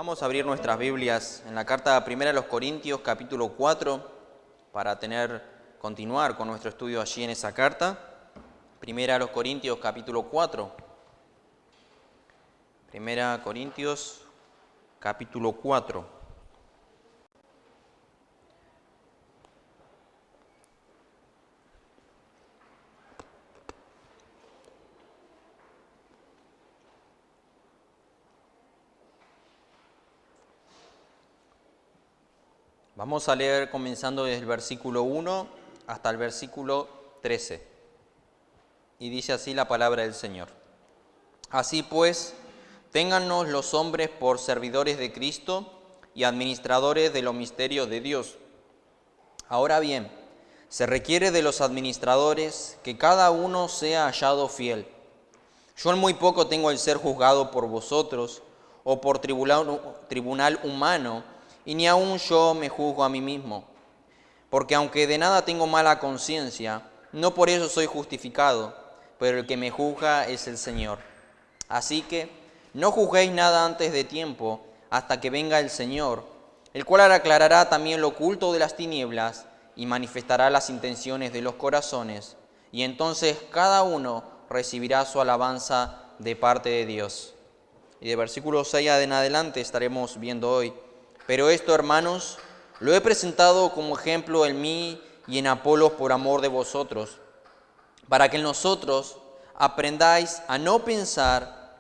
Vamos a abrir nuestras Biblias en la carta primera a los Corintios, capítulo 4, para continuar con nuestro estudio allí en esa carta. Primera a los Corintios, capítulo 4. Primera Corintios, capítulo 4. Vamos a leer comenzando desde el versículo 1 hasta el versículo 13. Y dice así la palabra del Señor. Así pues, téngannos los hombres por servidores de Cristo y administradores de los misterios de Dios. Ahora bien, se requiere de los administradores que cada uno sea hallado fiel. Yo en muy poco tengo el ser juzgado por vosotros o por tribunal humano, y ni aun yo me juzgo a mí mismo. Porque aunque de nada tengo mala conciencia, no por eso soy justificado, pero el que me juzga es el Señor. Así que no juzguéis nada antes de tiempo, hasta que venga el Señor, el cual aclarará también lo oculto de las tinieblas y manifestará las intenciones de los corazones, y entonces cada uno recibirá su alabanza de parte de Dios. Y de versículo 6 en adelante estaremos viendo hoy. Pero esto, hermanos, lo he presentado como ejemplo en mí y en Apolos por amor de vosotros, para que nosotros aprendáis a no pensar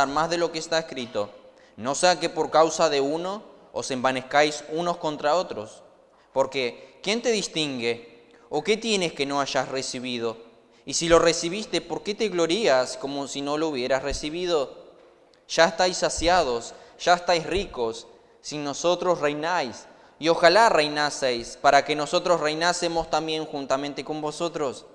más de lo que está escrito, no sea que por causa de uno os envanezcáis unos contra otros. Porque ¿quién te distingue? ¿O qué tienes que no hayas recibido? Y si lo recibiste, ¿por qué te glorías como si no lo hubieras recibido? Ya estáis saciados, ya estáis ricos, sin nosotros reináis, y ojalá reinaseis, para que nosotros reinásemos también juntamente con vosotros.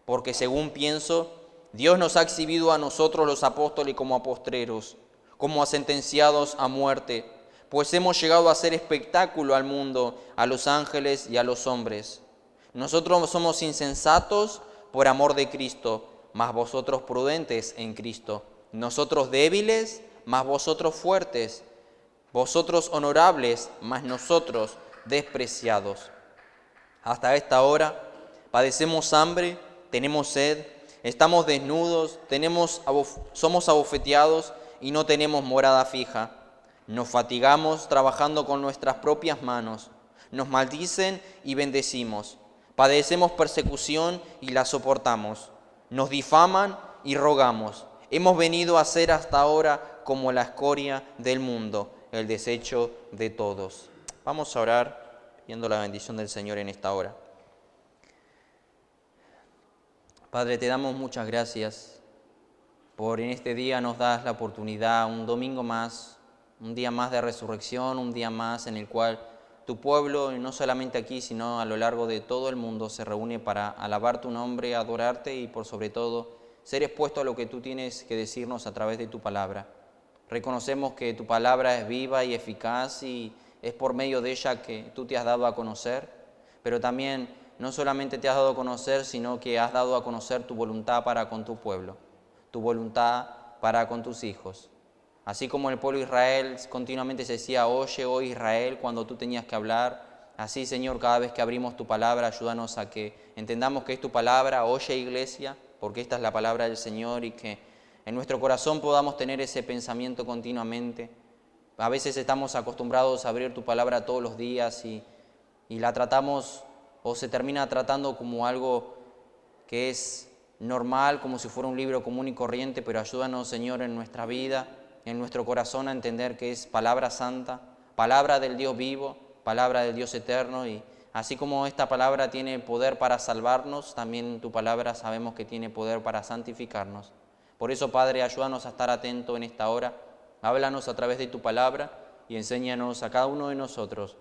Porque según pienso, Dios nos ha exhibido a nosotros los apóstoles como a postreros, como a sentenciados a muerte, pues hemos llegado a ser espectáculo al mundo, a los ángeles y a los hombres. Nosotros somos insensatos por amor de Cristo, mas vosotros prudentes en Cristo. Nosotros débiles, mas vosotros fuertes. Vosotros honorables, mas nosotros despreciados. Hasta esta hora padecemos hambre, tenemos sed, estamos desnudos, somos abofeteados y no tenemos morada fija. Nos fatigamos trabajando con nuestras propias manos. Nos maldicen y bendecimos. Padecemos persecución y la soportamos. Nos difaman y rogamos. Hemos venido a ser hasta ahora como la escoria del mundo, el desecho de todos. Vamos a orar pidiendo la bendición del Señor en esta hora. Padre, te damos muchas gracias por en este día nos das la oportunidad, un domingo más, un día más de resurrección, un día más en el cual tu pueblo, no solamente aquí, sino a lo largo de todo el mundo, se reúne para alabar tu nombre, adorarte y por sobre todo ser expuesto a lo que tú tienes que decirnos a través de tu palabra. Reconocemos que tu palabra es viva y eficaz y es por medio de ella que tú te has dado a conocer, pero también no solamente te has dado a conocer, sino que has dado a conocer tu voluntad para con tu pueblo, tu voluntad para con tus hijos. Así como el pueblo de Israel continuamente se decía, oye, oh Israel, cuando tú tenías que hablar, así, Señor, cada vez que abrimos tu palabra, ayúdanos a que entendamos que es tu palabra, oye, iglesia, porque esta es la palabra del Señor y que en nuestro corazón podamos tener ese pensamiento continuamente. A veces estamos acostumbrados a abrir tu palabra todos los días y la tratamos o se termina tratando como algo que es normal, como si fuera un libro común y corriente, pero ayúdanos, Señor, en nuestra vida, en nuestro corazón a entender que es palabra santa, palabra del Dios vivo, palabra del Dios eterno y así como esta palabra tiene poder para salvarnos, también tu palabra sabemos que tiene poder para santificarnos. Por eso, Padre, ayúdanos a estar atentos en esta hora. Háblanos a través de tu palabra y enséñanos a cada uno de nosotros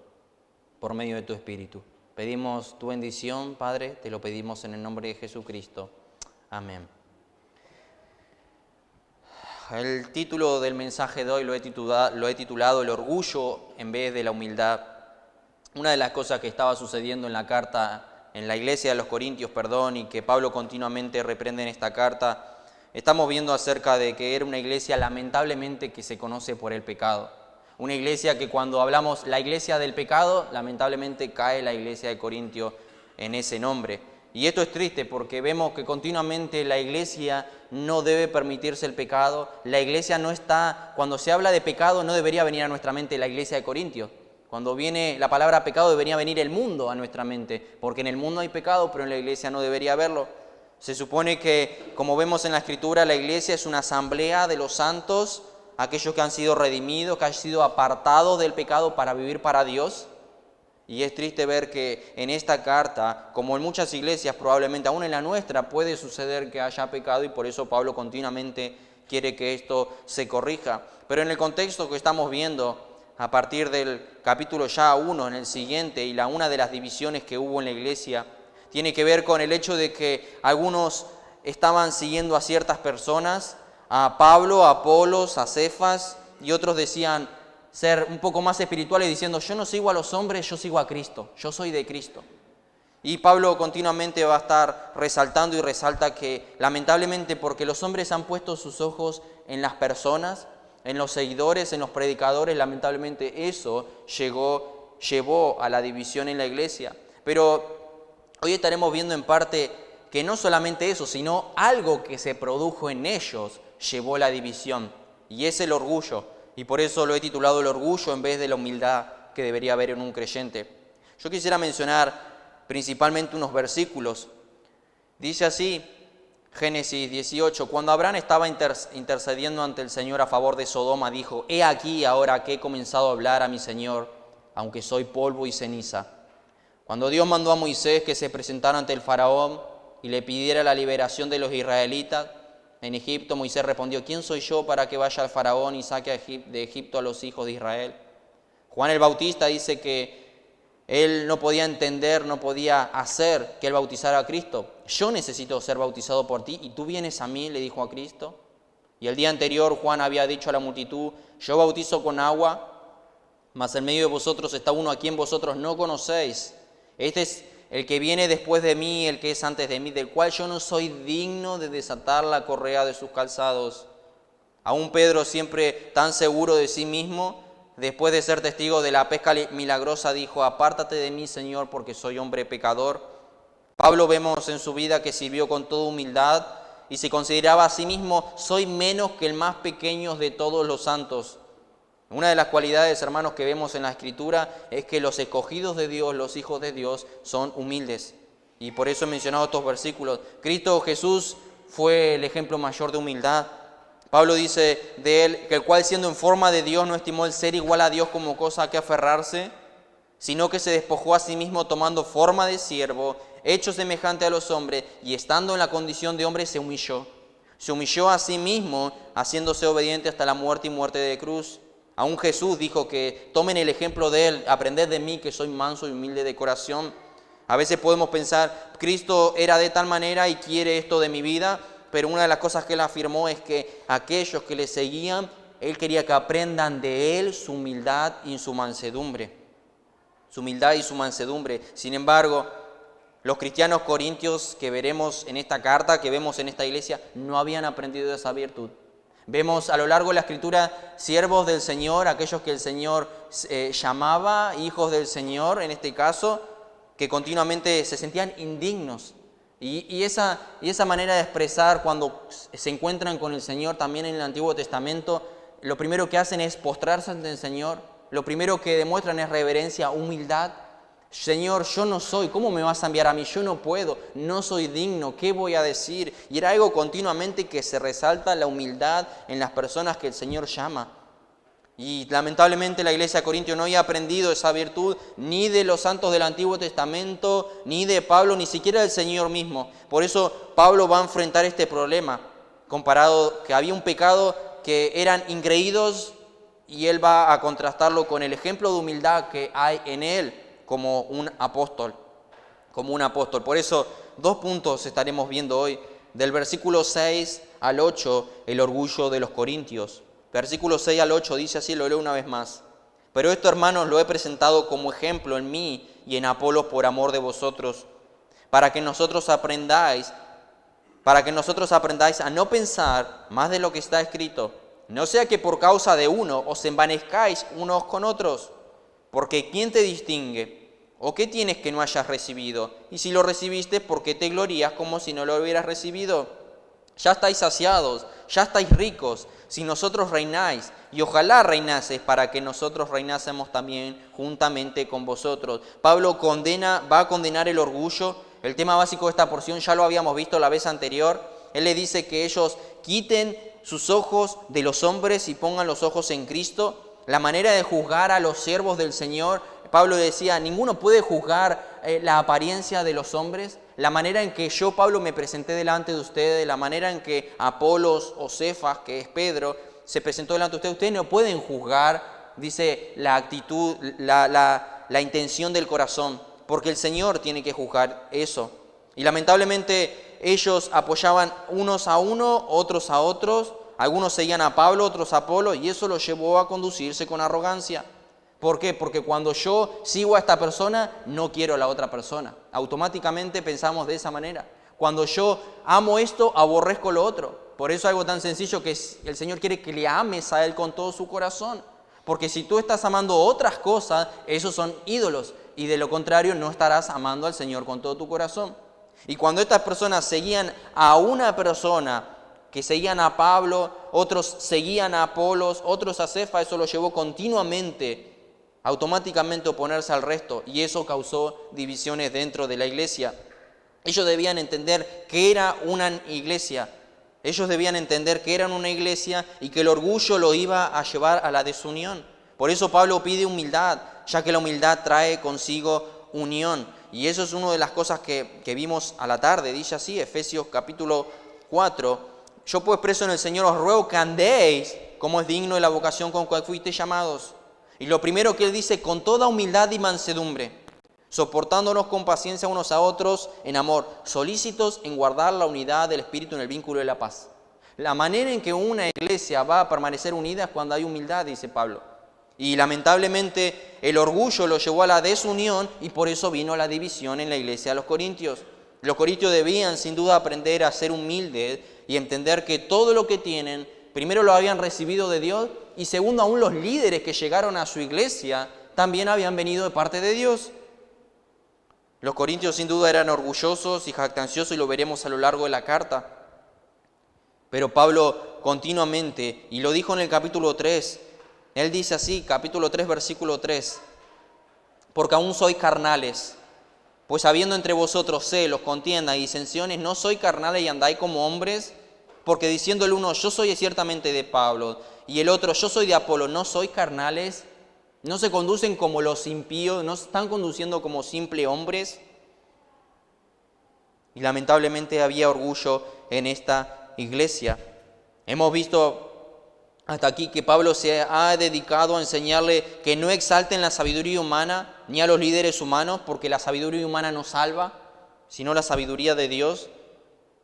por medio de tu Espíritu. Pedimos tu bendición, Padre, te lo pedimos en el nombre de Jesucristo. Amén. El título del mensaje de hoy lo he titulado El orgullo en vez de la humildad. Una de las cosas que estaba sucediendo en la carta, en la iglesia de los Corintios, y que Pablo continuamente reprende en esta carta, Estamos viendo acerca de que era una iglesia lamentablemente que se conoce por el pecado. Una iglesia que cuando hablamos la iglesia del pecado, lamentablemente cae la iglesia de Corintio en ese nombre. Y esto es triste porque vemos que continuamente la iglesia no debe permitirse el pecado. La iglesia no está, cuando se habla de pecado no debería venir a nuestra mente la iglesia de Corintio. Cuando viene la palabra pecado debería venir el mundo a nuestra mente, porque en el mundo hay pecado, pero en la iglesia no debería haberlo. Se supone que, como vemos en la Escritura, la iglesia es una asamblea de los santos, aquellos que han sido redimidos, que han sido apartados del pecado para vivir para Dios. Y es triste ver que en esta carta, como en muchas iglesias, probablemente aún en la nuestra, puede suceder que haya pecado y por eso Pablo continuamente quiere que esto se corrija. Pero en el contexto que estamos viendo, a partir del capítulo ya 1 en el siguiente, y una de las divisiones que hubo en la iglesia, tiene que ver con el hecho de que algunos estaban siguiendo a ciertas personas, a Pablo, a Apolos, a Cefas, y otros decían ser un poco más espirituales diciendo, yo no sigo a los hombres, yo sigo a Cristo, yo soy de Cristo. Y Pablo continuamente va a estar resaltando y resalta que lamentablemente porque los hombres han puesto sus ojos en las personas, en los seguidores, en los predicadores, lamentablemente eso llevó a la división en la iglesia. Pero hoy estaremos viendo en parte que no solamente eso, sino algo que se produjo en ellos llevó la división, y es el orgullo. Y por eso lo he titulado el orgullo en vez de la humildad que debería haber en un creyente. Yo quisiera mencionar principalmente unos versículos. Dice así, Génesis 18, cuando Abraham estaba intercediendo ante el Señor a favor de Sodoma, dijo, he aquí ahora que he comenzado a hablar a mi Señor, aunque soy polvo y ceniza. Cuando Dios mandó a Moisés que se presentara ante el faraón y le pidiera la liberación de los israelitas en Egipto, Moisés respondió, ¿quién soy yo para que vaya al faraón y saque de Egipto a los hijos de Israel? Juan el Bautista dice que él no podía entender, no podía hacer que él bautizara a Cristo. Yo necesito ser bautizado por ti y tú vienes a mí, le dijo a Cristo. Y el día anterior Juan había dicho a la multitud, yo bautizo con agua, mas en medio de vosotros está uno a quien vosotros no conocéis. Este es el que viene después de mí, el que es antes de mí, del cual yo no soy digno de desatar la correa de sus calzados. Aún Pedro, siempre tan seguro de sí mismo, después de ser testigo de la pesca milagrosa, dijo, apártate de mí, Señor, porque soy hombre pecador. Pablo vemos en su vida que sirvió con toda humildad y se consideraba a sí mismo, soy menos que el más pequeño de todos los santos. Una de las cualidades, hermanos, que vemos en la Escritura es que los escogidos de Dios, los hijos de Dios, son humildes. Y por eso he mencionado estos versículos. Cristo Jesús fue el ejemplo mayor de humildad. Pablo dice de él que el cual siendo en forma de Dios no estimó el ser igual a Dios como cosa a que aferrarse, sino que se despojó a sí mismo tomando forma de siervo, hecho semejante a los hombres, y estando en la condición de hombre se humilló. Se humilló a sí mismo, haciéndose obediente hasta la muerte y muerte de cruz. Aún Jesús dijo que tomen el ejemplo de él, aprended de mí que soy manso y humilde de corazón. A veces podemos pensar, Cristo era de tal manera y quiere esto de mi vida, pero una de las cosas que él afirmó es que aquellos que le seguían, él quería que aprendan de él su humildad y su mansedumbre. Su humildad y su mansedumbre. Sin embargo, los cristianos corintios que veremos en esta carta, que vemos en esta iglesia, no habían aprendido esa virtud. Vemos a lo largo de la Escritura siervos del Señor, aquellos que el Señor llamaba hijos del Señor, en este caso, que continuamente se sentían indignos. Y esa manera de expresar cuando se encuentran con el Señor también en el Antiguo Testamento, lo primero que hacen es postrarse ante el Señor, lo primero que demuestran es reverencia, humildad. Señor, yo no soy, ¿cómo me vas a enviar a mí? Yo no puedo, no soy digno, ¿qué voy a decir? Y era algo continuamente que se resalta la humildad en las personas que el Señor llama. Y lamentablemente la iglesia de Corintio no había aprendido esa virtud ni de los santos del Antiguo Testamento, ni de Pablo, ni siquiera del Señor mismo. Por eso Pablo va a enfrentar este problema, comparado que había un pecado que eran ingreídos y él va a contrastarlo con el ejemplo de humildad que hay en él como un apóstol. Por eso, 2 puntos estaremos viendo hoy. Del versículo 6 al 8, el orgullo de los corintios. Versículo 6 al 8 dice así, lo leo una vez más. Pero esto, hermanos, lo he presentado como ejemplo en mí y en Apolos por amor de vosotros, para que nosotros aprendáis para que nosotros aprendáis a no pensar más de lo que está escrito. No sea que por causa de uno os envanezcáis unos con otros, porque ¿quién te distingue? ¿O qué tienes que no hayas recibido? Y si lo recibiste, ¿por qué te glorías como si no lo hubieras recibido? Ya estáis saciados, ya estáis ricos, si nosotros reináis, y ojalá reinases para que nosotros reinásemos también juntamente con vosotros. Pablo va a condenar el orgullo. El tema básico de esta porción ya lo habíamos visto la vez anterior. Él le dice que ellos quiten sus ojos de los hombres y pongan los ojos en Cristo. La manera de juzgar a los siervos del Señor, Pablo decía, ninguno puede juzgar la apariencia de los hombres. La manera en que yo, Pablo, me presenté delante de ustedes, la manera en que Apolos o Cefas, que es Pedro, se presentó delante de ustedes no pueden juzgar, dice, la actitud, la intención del corazón, porque el Señor tiene que juzgar eso. Y lamentablemente ellos apoyaban unos a uno, otros a otros, algunos seguían a Pablo, otros a Apolo, y eso los llevó a conducirse con arrogancia. ¿Por qué? Porque cuando yo sigo a esta persona, no quiero a la otra persona. Automáticamente pensamos de esa manera. Cuando yo amo esto, aborrezco lo otro. Por eso algo tan sencillo que el Señor quiere que le ames a Él con todo su corazón. Porque si tú estás amando otras cosas, esos son ídolos. Y de lo contrario, no estarás amando al Señor con todo tu corazón. Y cuando estas personas seguían a una persona, que seguían a Pablo, otros seguían a Apolos, otros a Cefas, eso lo llevó continuamente automáticamente oponerse al resto, y eso causó divisiones dentro de la iglesia. Ellos debían entender que era una iglesia, ellos debían entender que eran una iglesia y que el orgullo lo iba a llevar a la desunión. Por eso Pablo pide humildad, ya que la humildad trae consigo unión, y eso es una de las cosas que vimos a la tarde. Dice así, Efesios capítulo 4, yo pues preso en el Señor os ruego que andéis como es digno de la vocación con cual fuisteis llamados. Y lo primero que él dice, con toda humildad y mansedumbre, soportándonos con paciencia unos a otros en amor, solícitos en guardar la unidad del Espíritu en el vínculo de la paz. La manera en que una iglesia va a permanecer unida es cuando hay humildad, dice Pablo. Y lamentablemente el orgullo lo llevó a la desunión y por eso vino la división en la iglesia de los Corintios. Los corintios debían sin duda aprender a ser humildes y entender que todo lo que tienen, primero lo habían recibido de Dios, y segundo, aún los líderes que llegaron a su iglesia también habían venido de parte de Dios. Los corintios sin duda eran orgullosos y jactanciosos, y lo veremos a lo largo de la carta. Pero Pablo continuamente, y lo dijo en el capítulo 3, él dice así, capítulo 3, versículo 3, porque aún sois carnales, pues habiendo entre vosotros celos, contiendas y disensiones, no sois carnales y andáis como hombres, porque diciendo el uno, yo soy ciertamente de Pablo, y el otro, yo soy de Apolo, ¿no sois carnales? ¿No se conducen como los impíos? ¿No se están conduciendo como simples hombres? Y lamentablemente había orgullo en esta iglesia. Hemos visto hasta aquí que Pablo se ha dedicado a enseñarle que no exalten la sabiduría humana ni a los líderes humanos, porque la sabiduría humana no salva, sino la sabiduría de Dios.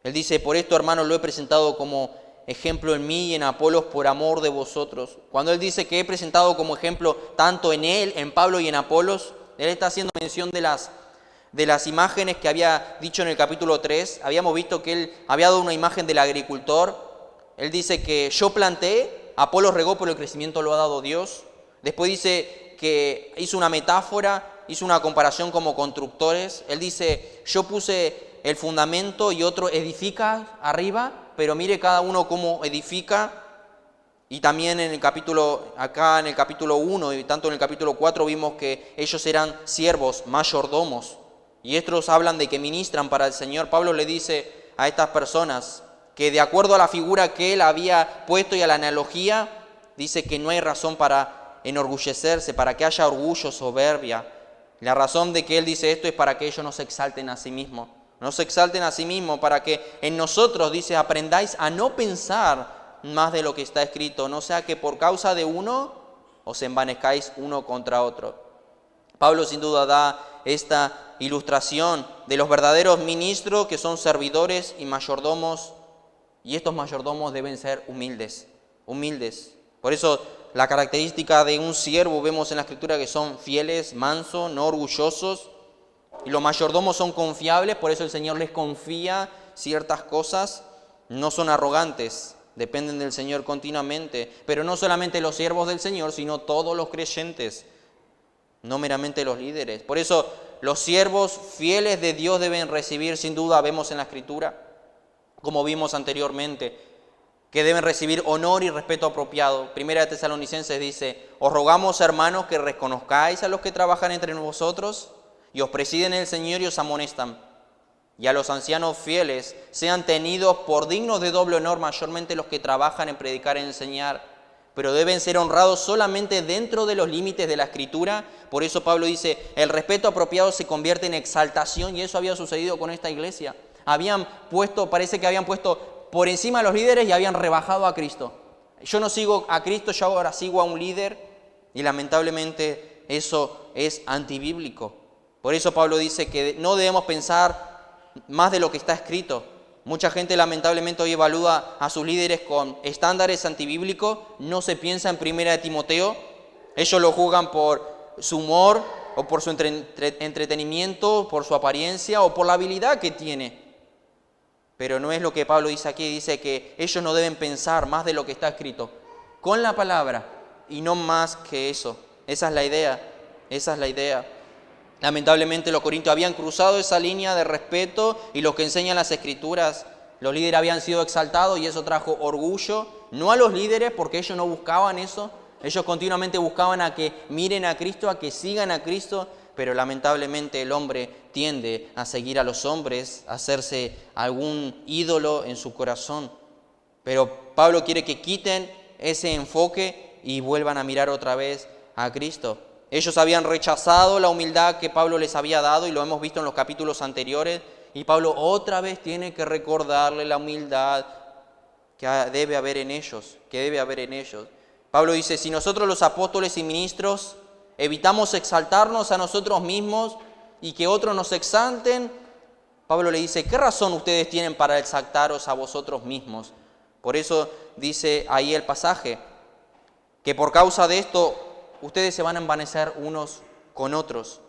Él dice, por esto, hermanos, lo he presentado como ejemplo en mí y en Apolos por amor de vosotros. Cuando él dice que he presentado como ejemplo tanto en él, en Pablo y en Apolos, él está haciendo mención de las imágenes que había dicho en el capítulo 3. Habíamos visto que él había dado una imagen del agricultor. Él dice que yo planté, Apolos regó, pero el crecimiento lo ha dado Dios. Después dice que hizo una metáfora, hizo una comparación como constructores. Él dice, yo puse el fundamento y otro edifica arriba, pero mire cada uno cómo edifica. Y también en el capítulo 1 y tanto en el capítulo 4 vimos que ellos eran siervos, mayordomos. Y estos hablan de que ministran para el Señor. Pablo le dice a estas personas que de acuerdo a la figura que él había puesto y a la analogía, dice que no hay razón para enorgullecerse, para que haya orgullo, soberbia. La razón de que él dice esto es para que ellos no se exalten a sí mismos. No se exalten a sí mismos, para que en nosotros, dice, aprendáis a no pensar más de lo que está escrito, no sea que por causa de uno os envanezcáis uno contra otro. Pablo sin duda da esta ilustración de los verdaderos ministros que son servidores y mayordomos, y estos mayordomos deben ser humildes. Por eso la característica de un siervo vemos en la Escritura que son fieles, mansos, no orgullosos. Y los mayordomos son confiables, por eso el Señor les confía ciertas cosas, no son arrogantes, dependen del Señor continuamente, pero no solamente los siervos del Señor, sino todos los creyentes, no meramente los líderes. Por eso los siervos fieles de Dios deben recibir, sin duda, vemos en la Escritura, como vimos anteriormente, que deben recibir honor y respeto apropiado. Primera de Tesalonicenses dice: os rogamos, hermanos, que reconozcáis a los que trabajan entre vosotros y os presiden en el Señor y os amonestan. Y a los ancianos fieles sean tenidos por dignos de doble honor, mayormente los que trabajan en predicar y enseñar, pero deben ser honrados solamente dentro de los límites de la Escritura. Por eso Pablo dice, el respeto apropiado se convierte en exaltación, y eso había sucedido con esta iglesia. Parece que habían puesto por encima a los líderes y habían rebajado a Cristo. Yo no sigo a Cristo, yo ahora sigo a un líder, y lamentablemente eso es antibíblico. Por eso Pablo dice que no debemos pensar más de lo que está escrito. Mucha gente lamentablemente hoy evalúa a sus líderes con estándares antibíblicos. No se piensa en Primera de Timoteo. Ellos lo juzgan por su humor o por su entretenimiento, por su apariencia o por la habilidad que tiene. Pero no es lo que Pablo dice aquí. Dice que ellos no deben pensar más de lo que está escrito con la palabra y no más que eso. Esa es la idea. Lamentablemente los corintios habían cruzado esa línea de respeto, y lo que enseñan las Escrituras, los líderes habían sido exaltados y eso trajo orgullo, no a los líderes, porque ellos no buscaban eso. Ellos continuamente buscaban a que miren a Cristo, a que sigan a Cristo, pero lamentablemente el hombre tiende a seguir a los hombres, a hacerse algún ídolo en su corazón. Pero Pablo quiere que quiten ese enfoque y vuelvan a mirar otra vez a Cristo. Ellos habían rechazado la humildad que Pablo les había dado, y lo hemos visto en los capítulos anteriores, y Pablo otra vez tiene que recordarle la humildad que debe haber en ellos, Pablo dice, si nosotros los apóstoles y ministros evitamos exaltarnos a nosotros mismos y que otros nos exalten, Pablo le dice, ¿qué razón ustedes tienen para exaltaros a vosotros mismos? Por eso dice ahí el pasaje, que por causa de esto ustedes se van a envanecer unos con otros.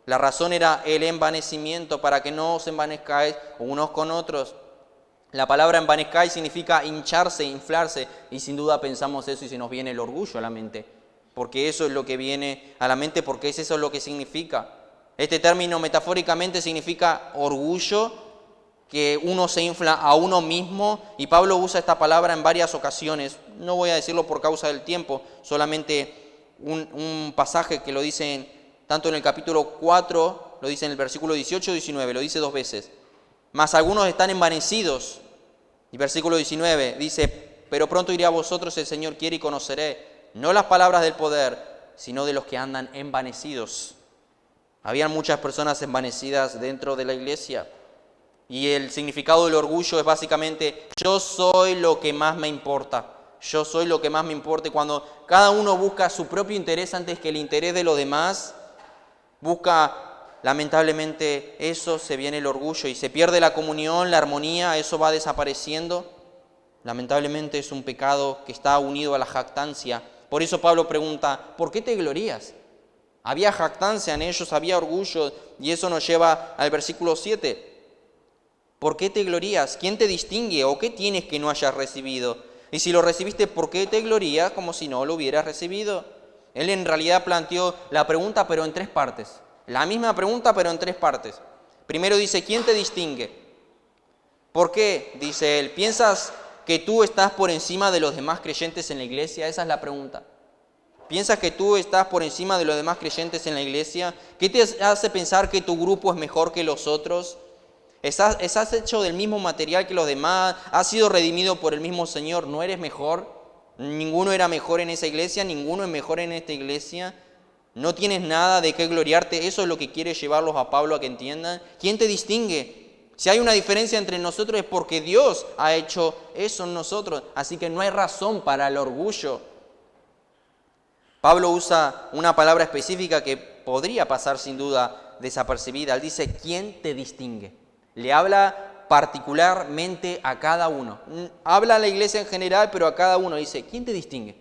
La razón era el envanecimiento, para que no os envanezcáis unos con otros. La palabra envanezcáis significa hincharse, inflarse, y sin duda pensamos eso y se nos viene el orgullo a la mente, porque eso es lo que viene a la mente, porque eso es lo que significa. Este término metafóricamente significa orgullo, que uno se infla a uno mismo, y Pablo usa esta palabra en varias ocasiones. No voy a decirlo por causa del tiempo, solamente un pasaje que lo dice tanto en el capítulo 4, lo dice en el versículo 18 y 19, lo dice 2 veces. Mas algunos están envanecidos. Y versículo 19 dice, pero pronto iré a vosotros, el Señor quiere, y conoceré, no las palabras del poder, sino de los que andan envanecidos. Habían muchas personas envanecidas dentro de la iglesia. Y el significado del orgullo es básicamente, yo soy lo que más me importa. Y cuando cada uno busca su propio interés antes que el interés de los demás, lamentablemente eso, se viene el orgullo y se pierde la comunión, la armonía, eso va desapareciendo. Lamentablemente es un pecado que está unido a la jactancia. Por eso Pablo pregunta, ¿por qué te glorías? Había jactancia en ellos, había orgullo, y eso nos lleva al versículo 7. ¿Por qué te glorías? ¿Quién te distingue? ¿O qué tienes que no hayas recibido? Y si lo recibiste, ¿por qué te glorías como si no lo hubieras recibido? Él en realidad planteó la pregunta, pero en 3 partes. La misma pregunta, pero en 3 partes. Primero dice, ¿quién te distingue? ¿Por qué? Dice él, ¿piensas que tú estás por encima de los demás creyentes en la iglesia? Esa es la pregunta. ¿Piensas que tú estás por encima de los demás creyentes en la iglesia? ¿Qué te hace pensar que tu grupo es mejor que los otros? ¿Estás hecho del mismo material que los demás? ¿Has sido redimido por el mismo Señor? ¿No eres mejor? Ninguno era mejor en esa iglesia, ninguno es mejor en esta iglesia. No tienes nada de qué gloriarte. Eso es lo que quiere llevarlos a Pablo a que entiendan. ¿Quién te distingue? Si hay una diferencia entre nosotros es porque Dios ha hecho eso en nosotros. Así que no hay razón para el orgullo. Pablo usa una palabra específica que podría pasar sin duda desapercibida. Él dice, ¿quién te distingue? Le habla particularmente a cada uno. Habla a la iglesia en general, pero a cada uno dice, ¿quién te distingue?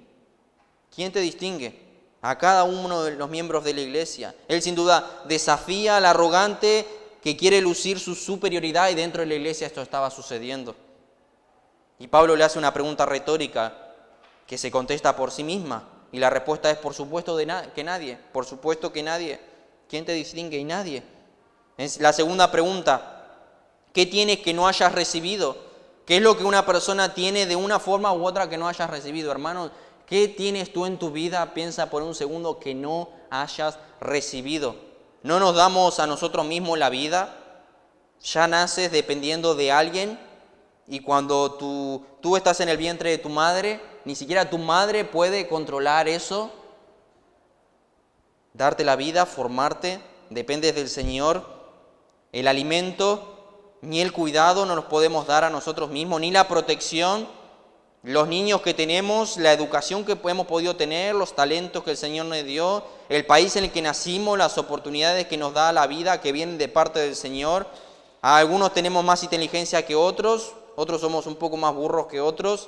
¿Quién te distingue? A cada uno de los miembros de la iglesia. Él sin duda desafía al arrogante que quiere lucir su superioridad y dentro de la iglesia esto estaba sucediendo. Y Pablo le hace una pregunta retórica que se contesta por sí misma. Y la respuesta es por supuesto que nadie. Por supuesto que nadie. ¿Quién te distingue? Y nadie. Es la segunda pregunta. ¿Qué tienes que no hayas recibido? ¿Qué es lo que una persona tiene de una forma u otra que no hayas recibido? Hermanos, ¿qué tienes tú en tu vida? Piensa por un segundo que no hayas recibido. No nos damos a nosotros mismos la vida. Ya naces dependiendo de alguien. Y cuando tú estás en el vientre de tu madre, ni siquiera tu madre puede controlar eso. Darte la vida, formarte, dependes del Señor. El alimento, ni el cuidado no nos podemos dar a nosotros mismos, ni la protección. Los niños que tenemos, la educación que hemos podido tener, los talentos que el Señor nos dio, el país en el que nacimos, las oportunidades que nos da la vida que vienen de parte del Señor. Algunos tenemos más inteligencia que otros somos un poco más burros que otros.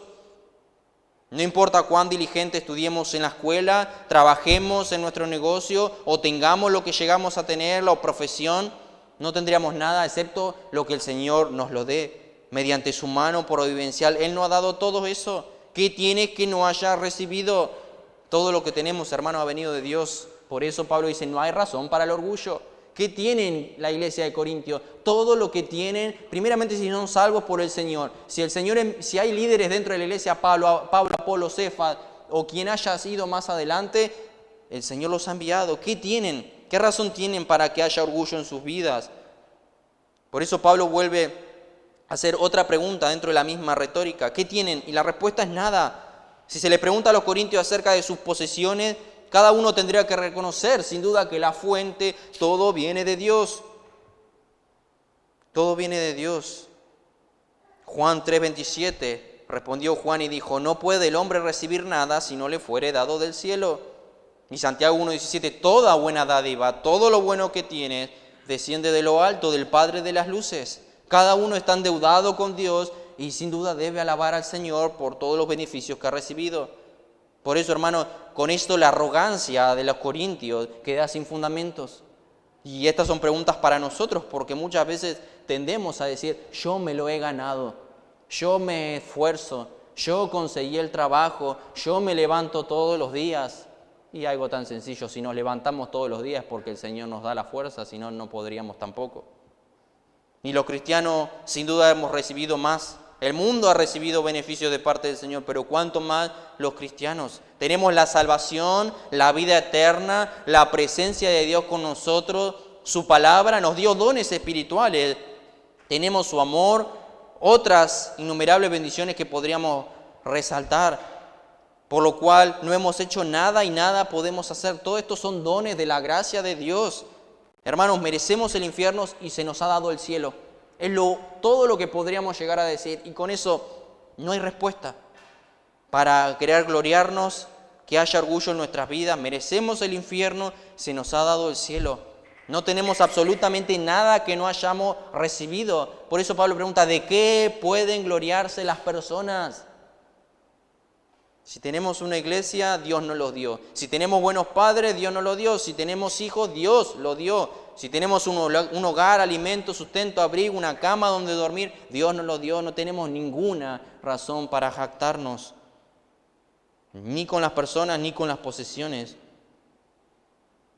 No importa cuán diligente estudiemos en la escuela, trabajemos en nuestro negocio o tengamos lo que llegamos a tener, la profesión, no tendríamos nada excepto lo que el Señor nos lo dé mediante su mano providencial. Él nos ha dado todo eso. ¿Qué tienes que no haya recibido? Todo lo que tenemos, hermano, ha venido de Dios. Por eso Pablo dice, no hay razón para el orgullo. ¿Qué tienen la iglesia de Corintios? Todo lo que tienen, primeramente si son salvos por el Señor. Si hay líderes dentro de la iglesia, Pablo, Apolo, Cefas o quien haya sido más adelante, el Señor los ha enviado. ¿Qué tienen? ¿Qué razón tienen para que haya orgullo en sus vidas? Por eso Pablo vuelve a hacer otra pregunta dentro de la misma retórica. ¿Qué tienen? Y la respuesta es nada. Si se le pregunta a los corintios acerca de sus posesiones, cada uno tendría que reconocer, sin duda, que la fuente, todo viene de Dios. Todo viene de Dios. Juan 3:27, respondió Juan y dijo, no puede el hombre recibir nada si no le fuere dado del cielo. Y Santiago 1:17, toda buena dádiva, todo lo bueno que tienes, desciende de lo alto, del Padre de las luces. Cada uno está endeudado con Dios y sin duda debe alabar al Señor por todos los beneficios que ha recibido. Por eso, hermano, con esto la arrogancia de los corintios queda sin fundamentos. Y estas son preguntas para nosotros, porque muchas veces tendemos a decir, yo me lo he ganado, yo me esfuerzo, yo conseguí el trabajo, yo me levanto todos los días. Y algo tan sencillo, si nos levantamos todos los días porque el Señor nos da la fuerza, si no, no podríamos tampoco. Y los cristianos sin duda hemos recibido más. El mundo ha recibido beneficios de parte del Señor, pero cuánto más los cristianos. Tenemos la salvación, la vida eterna, la presencia de Dios con nosotros, su palabra nos dio dones espirituales. Tenemos su amor, otras innumerables bendiciones que podríamos resaltar, por lo cual no hemos hecho nada y nada podemos hacer. Todo esto son dones de la gracia de Dios. Hermanos, merecemos el infierno y se nos ha dado el cielo. Es todo lo que podríamos llegar a decir y con eso no hay respuesta. Para querer gloriarnos, que haya orgullo en nuestras vidas, merecemos el infierno, se nos ha dado el cielo. No tenemos absolutamente nada que no hayamos recibido. Por eso Pablo pregunta, ¿de qué pueden gloriarse las personas? Si tenemos una iglesia, Dios nos lo dio. Si tenemos buenos padres, Dios nos lo dio. Si tenemos hijos, Dios lo dio. Si tenemos un hogar, alimento, sustento, abrigo, una cama donde dormir, Dios nos lo dio. No tenemos ninguna razón para jactarnos, ni con las personas, ni con las posesiones.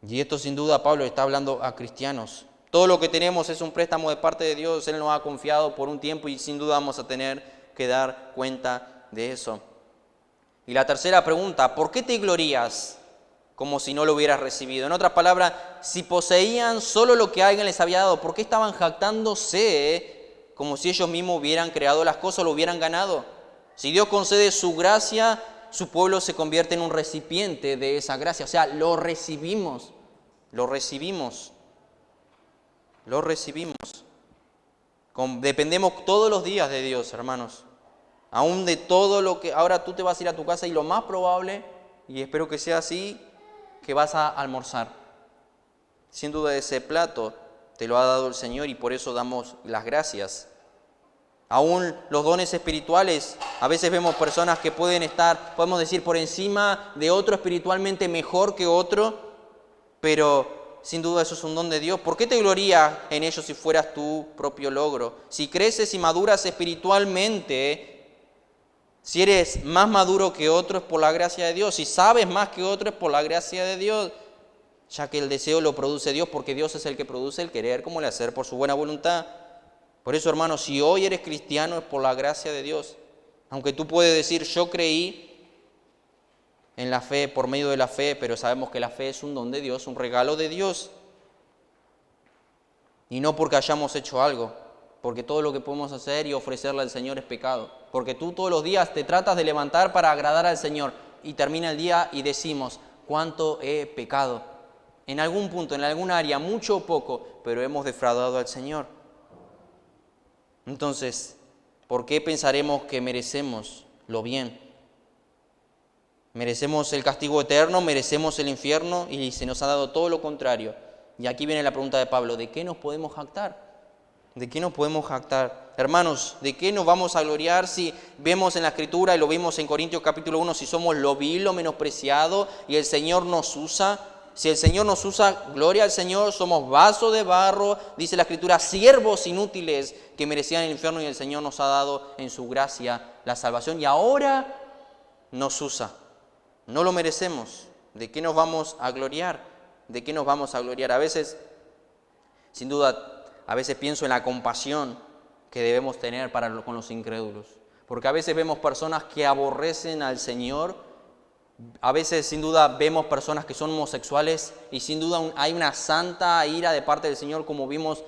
Y esto sin duda Pablo está hablando a cristianos. Todo lo que tenemos es un préstamo de parte de Dios. Él nos ha confiado por un tiempo y sin duda vamos a tener que dar cuenta de eso. Y la tercera pregunta, ¿por qué te glorías como si no lo hubieras recibido? En otras palabras, si poseían solo lo que alguien les había dado, ¿por qué estaban jactándose como si ellos mismos hubieran creado las cosas o lo hubieran ganado? Si Dios concede su gracia, su pueblo se convierte en un recipiente de esa gracia. O sea, lo recibimos. Dependemos todos los días de Dios, hermanos. Aún de todo lo que... Ahora tú te vas a ir a tu casa y lo más probable, y espero que sea así, que vas a almorzar. Sin duda ese plato te lo ha dado el Señor y por eso damos las gracias. Aún los dones espirituales, a veces vemos personas que pueden estar, podemos decir, por encima de otro espiritualmente mejor que otro, pero sin duda eso es un don de Dios. ¿Por qué te glorías en ello si fueras tu propio logro? Si creces y maduras espiritualmente, si eres más maduro que otro es por la gracia de Dios. Si sabes más que otro es por la gracia de Dios, ya que el deseo lo produce Dios, porque Dios es el que produce el querer como el hacer por su buena voluntad. Por eso, hermanos, si hoy eres cristiano es por la gracia de Dios. Aunque tú puedes decir, yo creí en la fe, por medio de la fe, pero sabemos que la fe es un don de Dios, un regalo de Dios. Y no porque hayamos hecho algo, porque todo lo que podemos hacer y ofrecerle al Señor es pecado. Porque tú todos los días te tratas de levantar para agradar al Señor y termina el día y decimos, ¿cuánto he pecado? En algún punto, en algún área, mucho o poco, pero hemos defraudado al Señor. Entonces, ¿por qué pensaremos que merecemos lo bien? Merecemos el castigo eterno, merecemos el infierno y se nos ha dado todo lo contrario. Y aquí viene la pregunta de Pablo, ¿de qué nos podemos jactar? ¿De qué nos podemos jactar? Hermanos, ¿de qué nos vamos a gloriar si vemos en la Escritura y lo vimos en Corintios capítulo 1, si somos lo vil, lo menospreciado y el Señor nos usa? Si el Señor nos usa, gloria al Señor, somos vasos de barro, dice la Escritura, siervos inútiles que merecían el infierno y el Señor nos ha dado en su gracia la salvación y ahora nos usa. No lo merecemos. ¿De qué nos vamos a gloriar? ¿De qué nos vamos a gloriar? A veces, sin duda, a veces pienso en la compasión que debemos tener con los incrédulos. Porque a veces vemos personas que aborrecen al Señor. A veces, sin duda, vemos personas que son homosexuales y sin duda hay una santa ira de parte del Señor, como vimos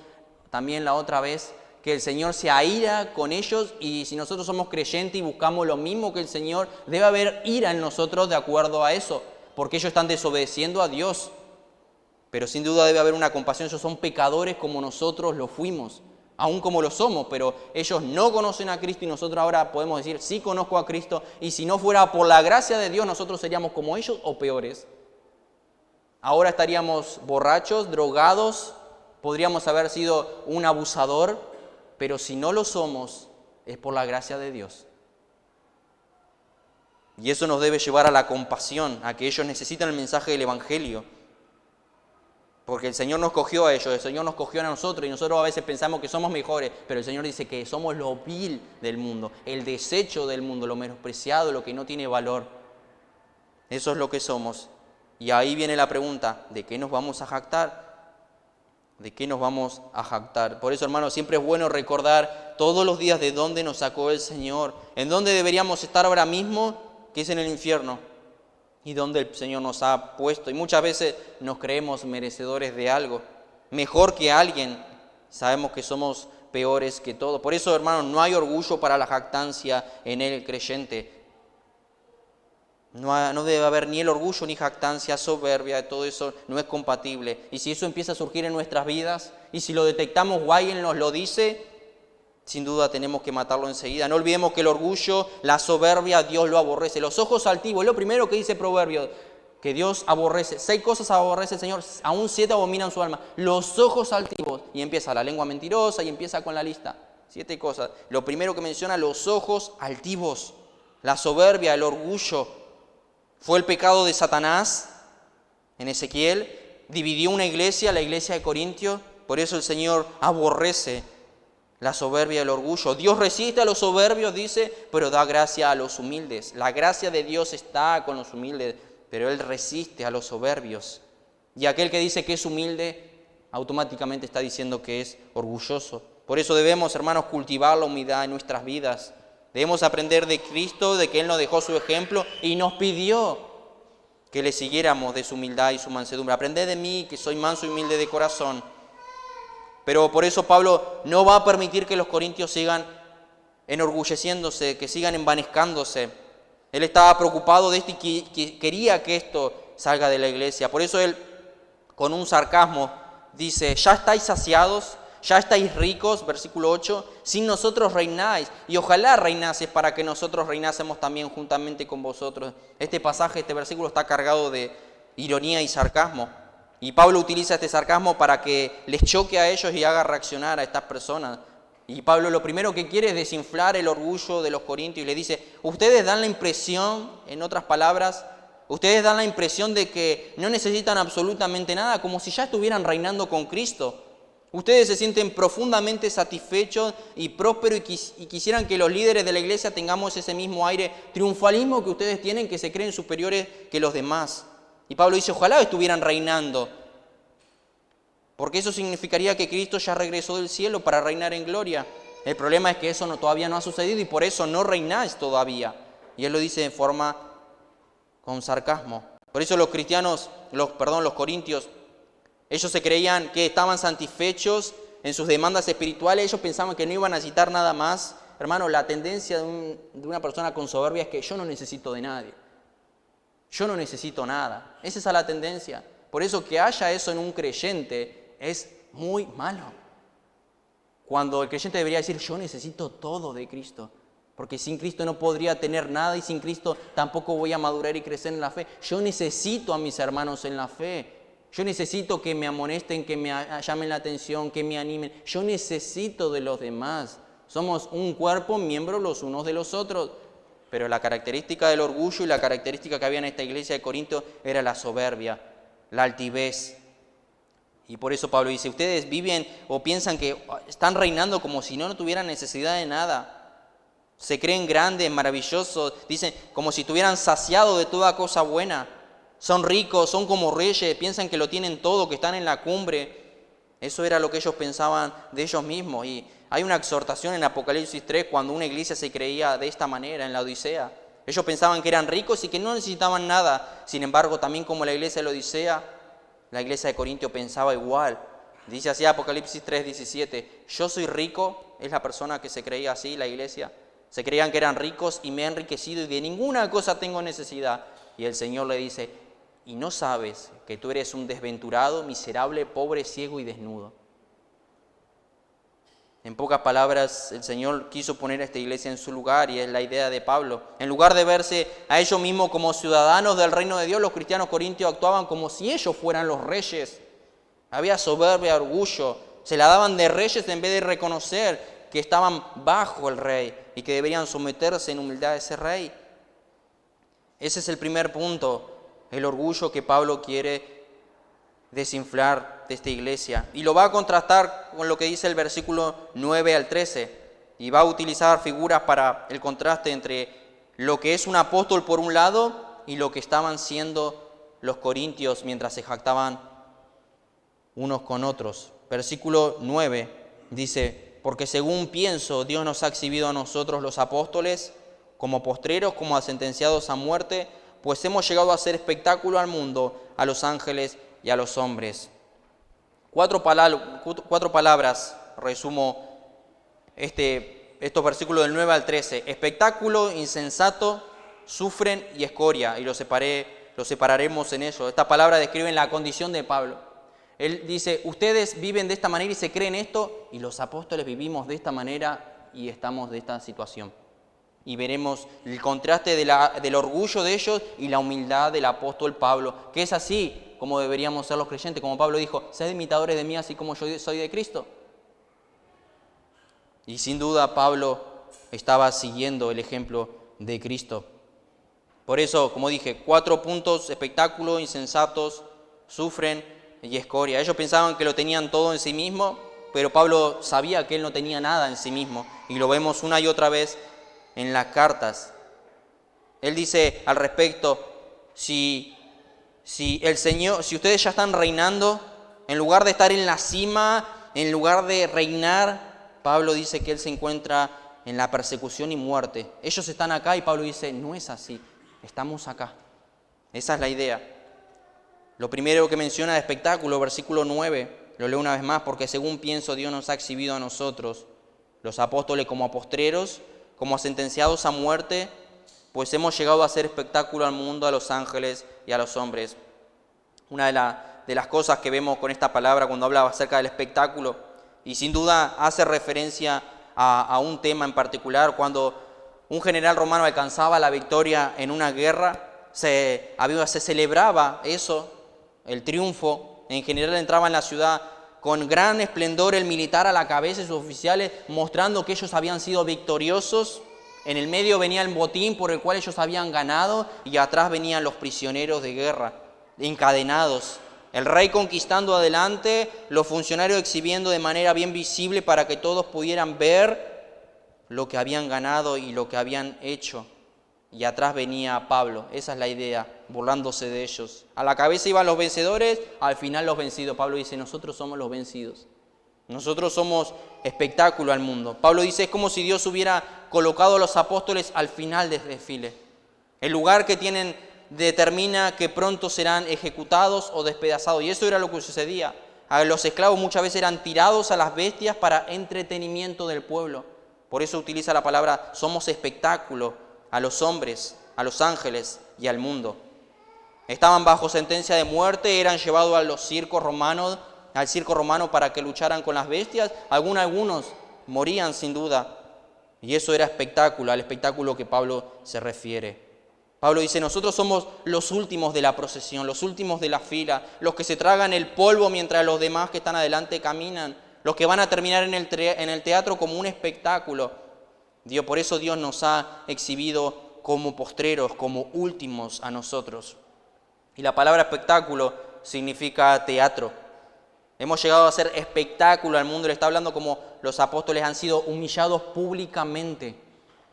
también la otra vez, que el Señor se aira con ellos y si nosotros somos creyentes y buscamos lo mismo que el Señor, debe haber ira en nosotros de acuerdo a eso, porque ellos están desobedeciendo a Dios. Pero sin duda debe haber una compasión, ellos son pecadores como nosotros lo fuimos, aún como lo somos, pero ellos no conocen a Cristo y nosotros ahora podemos decir, sí conozco a Cristo y si no fuera por la gracia de Dios, nosotros seríamos como ellos o peores. Ahora estaríamos borrachos, drogados, podríamos haber sido un abusador, pero si no lo somos, es por la gracia de Dios. Y eso nos debe llevar a la compasión, a que ellos necesitan el mensaje del Evangelio. Porque el Señor nos cogió a ellos, el Señor nos cogió a nosotros y nosotros a veces pensamos que somos mejores, pero el Señor dice que somos lo vil del mundo, el desecho del mundo, lo menospreciado, lo que no tiene valor. Eso es lo que somos. Y ahí viene la pregunta, ¿de qué nos vamos a jactar? ¿De qué nos vamos a jactar? Por eso, hermanos, siempre es bueno recordar todos los días de dónde nos sacó el Señor, en dónde deberíamos estar ahora mismo, que es en el infierno, y dónde el Señor nos ha puesto. Y muchas veces nos creemos merecedores de algo, mejor que alguien. Sabemos que somos peores que todo. Por eso, hermanos, no hay orgullo para la jactancia en el creyente. No debe haber ni el orgullo ni jactancia, soberbia, todo eso no es compatible. Y si eso empieza a surgir en nuestras vidas, y si lo detectamos o alguien nos lo dice, sin duda tenemos que matarlo enseguida. No olvidemos que el orgullo, la soberbia, Dios lo aborrece. Los ojos altivos, es lo primero que dice Proverbios, que Dios aborrece. 6 cosas aborrece el Señor, aún 7 abominan su alma. Los ojos altivos, y empieza la lengua mentirosa y empieza con la lista. 7 cosas. Lo primero que menciona, los ojos altivos, la soberbia, el orgullo. Fue el pecado de Satanás en Ezequiel, dividió una iglesia, la iglesia de Corintios, por eso el Señor aborrece la soberbia y el orgullo. Dios resiste a los soberbios, dice, pero da gracia a los humildes. La gracia de Dios está con los humildes, pero Él resiste a los soberbios. Y aquel que dice que es humilde, automáticamente está diciendo que es orgulloso. Por eso debemos, hermanos, cultivar la humildad en nuestras vidas. Debemos aprender de Cristo, de que Él nos dejó su ejemplo y nos pidió que le siguiéramos de su humildad y su mansedumbre. Aprended de mí, que soy manso y humilde de corazón. Pero por eso Pablo no va a permitir que los corintios sigan enorgulleciéndose, que sigan envanezcándose. Él estaba preocupado de esto y quería que esto salga de la iglesia. Por eso él, con un sarcasmo, dice, ya estáis saciados, ya estáis ricos, versículo 8, sin nosotros reináis, y ojalá reinases para que nosotros reinásemos también juntamente con vosotros. Este pasaje, este versículo está cargado de ironía y sarcasmo, y Pablo utiliza este sarcasmo para que les choque a ellos y haga reaccionar a estas personas. Y Pablo lo primero que quiere es desinflar el orgullo de los corintios y le dice, ustedes dan la impresión, en otras palabras, Ustedes dan la impresión de que no necesitan absolutamente nada, como si ya estuvieran reinando con Cristo. Ustedes se sienten profundamente satisfechos y prósperos y quisieran que los líderes de la iglesia tengamos ese mismo aire triunfalismo que ustedes tienen, que se creen superiores que los demás. Y Pablo dice, ojalá estuvieran reinando, porque eso significaría que Cristo ya regresó del cielo para reinar en gloria. El problema es que eso todavía no ha sucedido y por eso no reináis todavía. Y él lo dice de forma con sarcasmo. Por eso los corintios, ellos se creían que estaban satisfechos en sus demandas espirituales, ellos pensaban que no iban a necesitar nada más. Hermano, la tendencia de una persona con soberbia es que yo no necesito de nadie. Yo no necesito nada. Esa es la tendencia. Por eso que haya eso en un creyente es muy malo. Cuando el creyente debería decir, yo necesito todo de Cristo. Porque sin Cristo no podría tener nada y sin Cristo tampoco voy a madurar y crecer en la fe. Yo necesito a mis hermanos en la fe. Yo necesito que me amonesten, que me llamen la atención, que me animen. Yo necesito de los demás. Somos un cuerpo, miembros los unos de los otros. Pero la característica del orgullo y la característica que había en esta iglesia de Corinto era la soberbia, la altivez. Y por eso Pablo dice, ustedes viven o piensan que están reinando como si no tuvieran necesidad de nada. Se creen grandes, maravillosos, dicen como si estuvieran saciados de toda cosa buena. Son ricos, son como reyes, piensan que lo tienen todo, que están en la cumbre. Eso era lo que ellos pensaban de ellos mismos. Y hay una exhortación en Apocalipsis 3 cuando una iglesia se creía de esta manera en la Odisea. Ellos pensaban que eran ricos y que no necesitaban nada. Sin embargo, también como la iglesia de la Odisea, la iglesia de Corintio pensaba igual. Dice así Apocalipsis 3:17, yo soy rico, es la persona que se creía así, la iglesia. Se creían que eran ricos y me he enriquecido y de ninguna cosa tengo necesidad. Y el Señor le dice, ¿y no sabes que tú eres un desventurado, miserable, pobre, ciego y desnudo? En pocas palabras, el Señor quiso poner a esta iglesia en su lugar y es la idea de Pablo. En lugar de verse a ellos mismos como ciudadanos del reino de Dios, los cristianos corintios actuaban como si ellos fueran los reyes. Había soberbia, orgullo. Se la daban de reyes en vez de reconocer que estaban bajo el rey y que deberían someterse en humildad a ese rey. Ese es el primer punto, el orgullo que Pablo quiere desinflar de esta iglesia. Y lo va a contrastar con lo que dice el versículo 9 al 13. Y va a utilizar figuras para el contraste entre lo que es un apóstol por un lado y lo que estaban siendo los corintios mientras se jactaban unos con otros. Versículo 9 dice, porque según pienso, Dios nos ha exhibido a nosotros los apóstoles como postreros, como a sentenciados a muerte, pues hemos llegado a hacer espectáculo al mundo, a los ángeles y a los hombres. Cuatro palabras resumo estos versículos del 9 al 13. Espectáculo, insensato, sufren y escoria. Y los separaremos en eso. Esta palabra describe la condición de Pablo. Él dice, ustedes viven de esta manera y se creen esto, y los apóstoles vivimos de esta manera y estamos de esta situación. Y veremos el contraste del orgullo de ellos y la humildad del apóstol Pablo, que es así como deberíamos ser los creyentes, como Pablo dijo, sed imitadores de mí así como yo soy de Cristo. Y sin duda Pablo estaba siguiendo el ejemplo de Cristo. Por eso, como dije, 4 puntos: espectáculo, insensatos, sufren y escoria. Ellos pensaban que lo tenían todo en sí mismo, pero Pablo sabía que él no tenía nada en sí mismo. Y lo vemos una y otra vez en las cartas. Él dice al respecto, si ustedes ya están reinando, en lugar de estar en la cima, en lugar de reinar, Pablo dice que él se encuentra en la persecución y muerte. Ellos están acá y Pablo dice, no es así, estamos acá. Esa es la idea. Lo primero que menciona de espectáculo, versículo 9, lo leo una vez más, porque según pienso Dios nos ha exhibido a nosotros, los apóstoles, como a postreros, como a sentenciados a muerte, pues hemos llegado a hacer espectáculo al mundo, a los ángeles y a los hombres. Una de las cosas que vemos con esta palabra cuando habla acerca del espectáculo, y sin duda hace referencia a un tema en particular, cuando un general romano alcanzaba la victoria en una guerra, se celebraba eso, el triunfo. En general entraba en la ciudad con gran esplendor el militar a la cabeza y sus oficiales, mostrando que ellos habían sido victoriosos. En el medio venía el botín por el cual ellos habían ganado y atrás venían los prisioneros de guerra, encadenados. El rey conquistando adelante, los funcionarios exhibiendo de manera bien visible para que todos pudieran ver lo que habían ganado y lo que habían hecho. Y atrás venía Pablo, esa es la idea, burlándose de ellos. A la cabeza iban los vencedores, al final los vencidos. Pablo dice, nosotros somos los vencidos. Nosotros somos espectáculo al mundo. Pablo dice, es como si Dios hubiera colocado a los apóstoles al final del desfile. El lugar que tienen determina que pronto serán ejecutados o despedazados. Y eso era lo que sucedía. Los esclavos muchas veces eran tirados a las bestias para entretenimiento del pueblo. Por eso utiliza la palabra, somos espectáculo a los hombres, a los ángeles y al mundo. Estaban bajo sentencia de muerte, eran llevados a los circos romanos, al circo romano para que lucharan con las bestias. Algunos morían sin duda. Y eso era espectáculo, al espectáculo que Pablo se refiere. Pablo dice, nosotros somos los últimos de la procesión, los últimos de la fila, los que se tragan el polvo mientras los demás que están adelante caminan, los que van a terminar en el teatro como un espectáculo. Por eso Dios nos ha exhibido como postreros, como últimos a nosotros. Y la palabra espectáculo significa teatro. Hemos llegado a hacer espectáculo al mundo. Le está hablando como los apóstoles han sido humillados públicamente.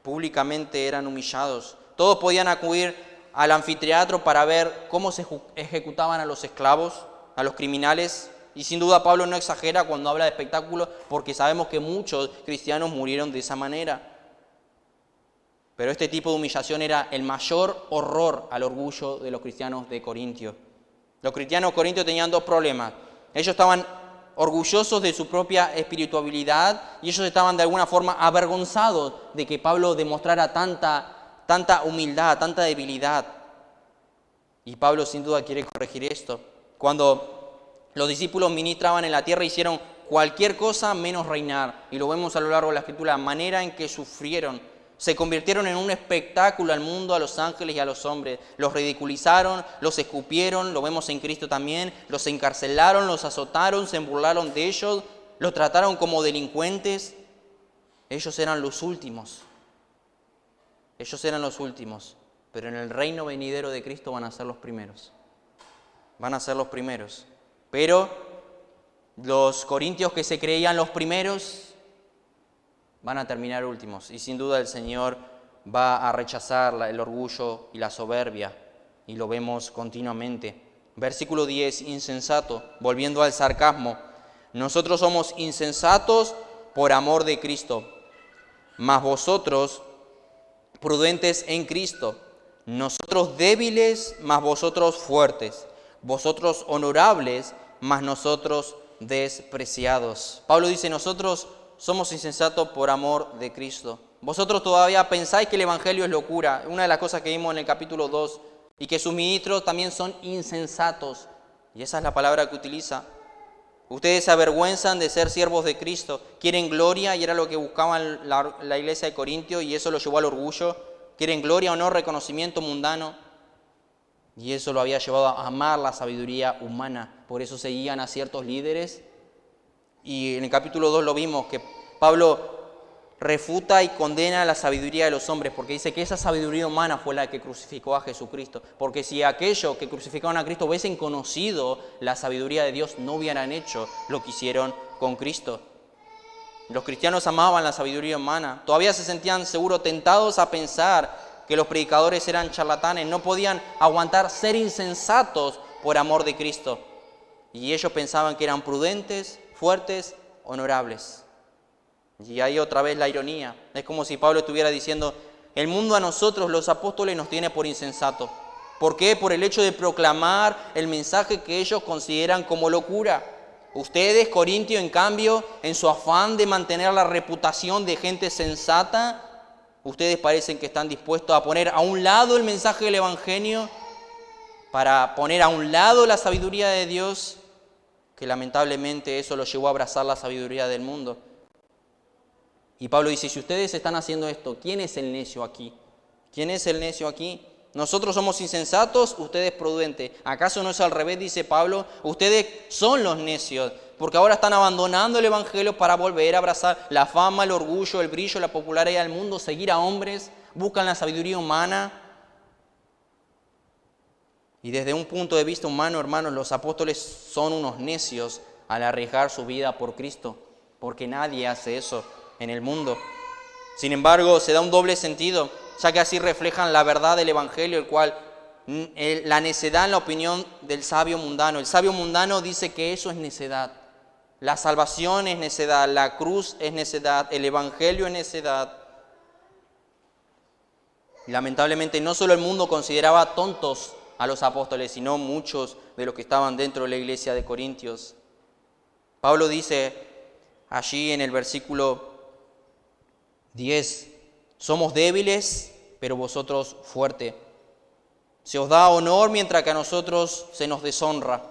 Públicamente eran humillados. Todos podían acudir al anfiteatro para ver cómo se ejecutaban a los esclavos, a los criminales. Y sin duda Pablo no exagera cuando habla de espectáculo, porque sabemos que muchos cristianos murieron de esa manera. Pero este tipo de humillación era el mayor horror al orgullo de los cristianos de Corintio. Los cristianos de Corintio tenían dos problemas. Ellos estaban orgullosos de su propia espiritualidad y ellos estaban de alguna forma avergonzados de que Pablo demostrara tanta humildad, tanta debilidad. Y Pablo sin duda quiere corregir esto. Cuando los discípulos ministraban en la tierra hicieron cualquier cosa menos reinar. Y lo vemos a lo largo de la Escritura, la manera en que sufrieron. Se convirtieron en un espectáculo al mundo, a los ángeles y a los hombres. Los ridiculizaron, los escupieron, lo vemos en Cristo también. Los encarcelaron, los azotaron, se burlaron de ellos, los trataron como delincuentes. Ellos eran los últimos. Ellos eran los últimos. Pero en el reino venidero de Cristo van a ser los primeros. Van a ser los primeros. Pero los corintios que se creían los primeros van a terminar últimos. Y sin duda el Señor va a rechazar el orgullo y la soberbia. Y lo vemos continuamente. Versículo 10, insensato. Volviendo al sarcasmo. Nosotros somos insensatos por amor de Cristo. Mas vosotros prudentes en Cristo. Nosotros débiles, mas vosotros fuertes. Vosotros honorables, mas nosotros despreciados. Pablo dice, nosotros somos insensatos por amor de Cristo. Vosotros todavía pensáis que el Evangelio es locura. Una de las cosas que vimos en el capítulo 2. Y que sus ministros también son insensatos. Y esa es la palabra que utiliza. Ustedes se avergüenzan de ser siervos de Cristo. Quieren gloria, y era lo que buscaban la iglesia de Corintio, y eso lo llevó al orgullo. Quieren gloria o no, reconocimiento mundano. Y eso lo había llevado a amar la sabiduría humana. Por eso seguían a ciertos líderes. Y en el capítulo 2 lo vimos, que Pablo refuta y condena la sabiduría de los hombres, porque dice que esa sabiduría humana fue la que crucificó a Jesucristo. Porque si aquellos que crucificaron a Cristo hubiesen conocido la sabiduría de Dios, no hubieran hecho lo que hicieron con Cristo. Los cristianos amaban la sabiduría humana. Todavía se sentían seguro tentados a pensar que los predicadores eran charlatanes. No podían aguantar ser insensatos por amor de Cristo. Y ellos pensaban que eran prudentes, fuertes, honorables. Y ahí otra vez la ironía. Es como si Pablo estuviera diciendo, el mundo a nosotros, los apóstoles, nos tiene por insensatos. ¿Por qué? Por el hecho de proclamar el mensaje que ellos consideran como locura. Ustedes, Corintios, en cambio, en su afán de mantener la reputación de gente sensata, ustedes parecen que están dispuestos a poner a un lado el mensaje del Evangelio para poner a un lado la sabiduría de Dios, que lamentablemente eso los llevó a abrazar la sabiduría del mundo. Y Pablo dice, si ustedes están haciendo esto, ¿quién es el necio aquí? ¿Quién es el necio aquí? Nosotros somos insensatos, ustedes prudentes. ¿Acaso no es al revés, dice Pablo? Ustedes son los necios. porque ahora están abandonando el Evangelio para volver a abrazar la fama, el orgullo, el brillo, la popularidad del mundo, seguir a hombres, buscan la sabiduría humana. Y desde un punto de vista humano, hermanos, los apóstoles son unos necios al arriesgar su vida por Cristo, porque nadie hace eso en el mundo. Sin embargo, se da un doble sentido, ya que así reflejan la verdad del Evangelio, el cual la necedad en la opinión del sabio mundano. El sabio mundano dice que eso es necedad. La salvación es necedad, la cruz es necedad, el Evangelio es necedad. Y lamentablemente no solo el mundo consideraba tontos a los apóstoles, sino muchos de los que estaban dentro de la iglesia de Corintios. Pablo dice allí en el versículo 10, somos débiles, pero vosotros fuertes. Se os da honor mientras que a nosotros se nos deshonra.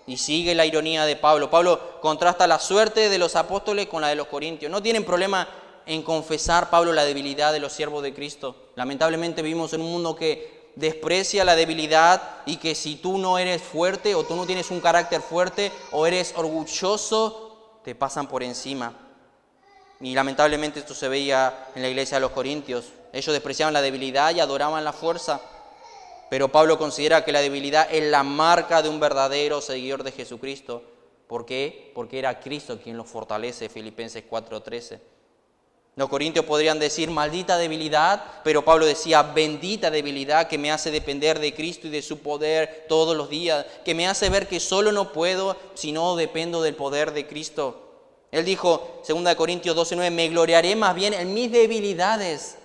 Y sigue la ironía de Pablo. Pablo contrasta la suerte de los apóstoles con la de los corintios. No tienen problema en confesar, Pablo, la debilidad de los siervos de Cristo. Lamentablemente vivimos en un mundo que desprecia la debilidad y que si tú no eres fuerte o tú no tienes un carácter fuerte o eres orgulloso, te pasan por encima. Y lamentablemente esto se veía en la iglesia de los corintios. Ellos despreciaban la debilidad y adoraban la fuerza. Pero Pablo considera que la debilidad es la marca de un verdadero seguidor de Jesucristo. ¿Por qué? Porque era Cristo quien los fortalece, Filipenses 4:13. Los corintios podrían decir maldita debilidad, pero Pablo decía bendita debilidad que me hace depender de Cristo y de su poder todos los días, que me hace ver que solo no puedo, sino dependo del poder de Cristo. Él dijo, 2 Corintios 12:9, me gloriaré más bien en mis debilidades.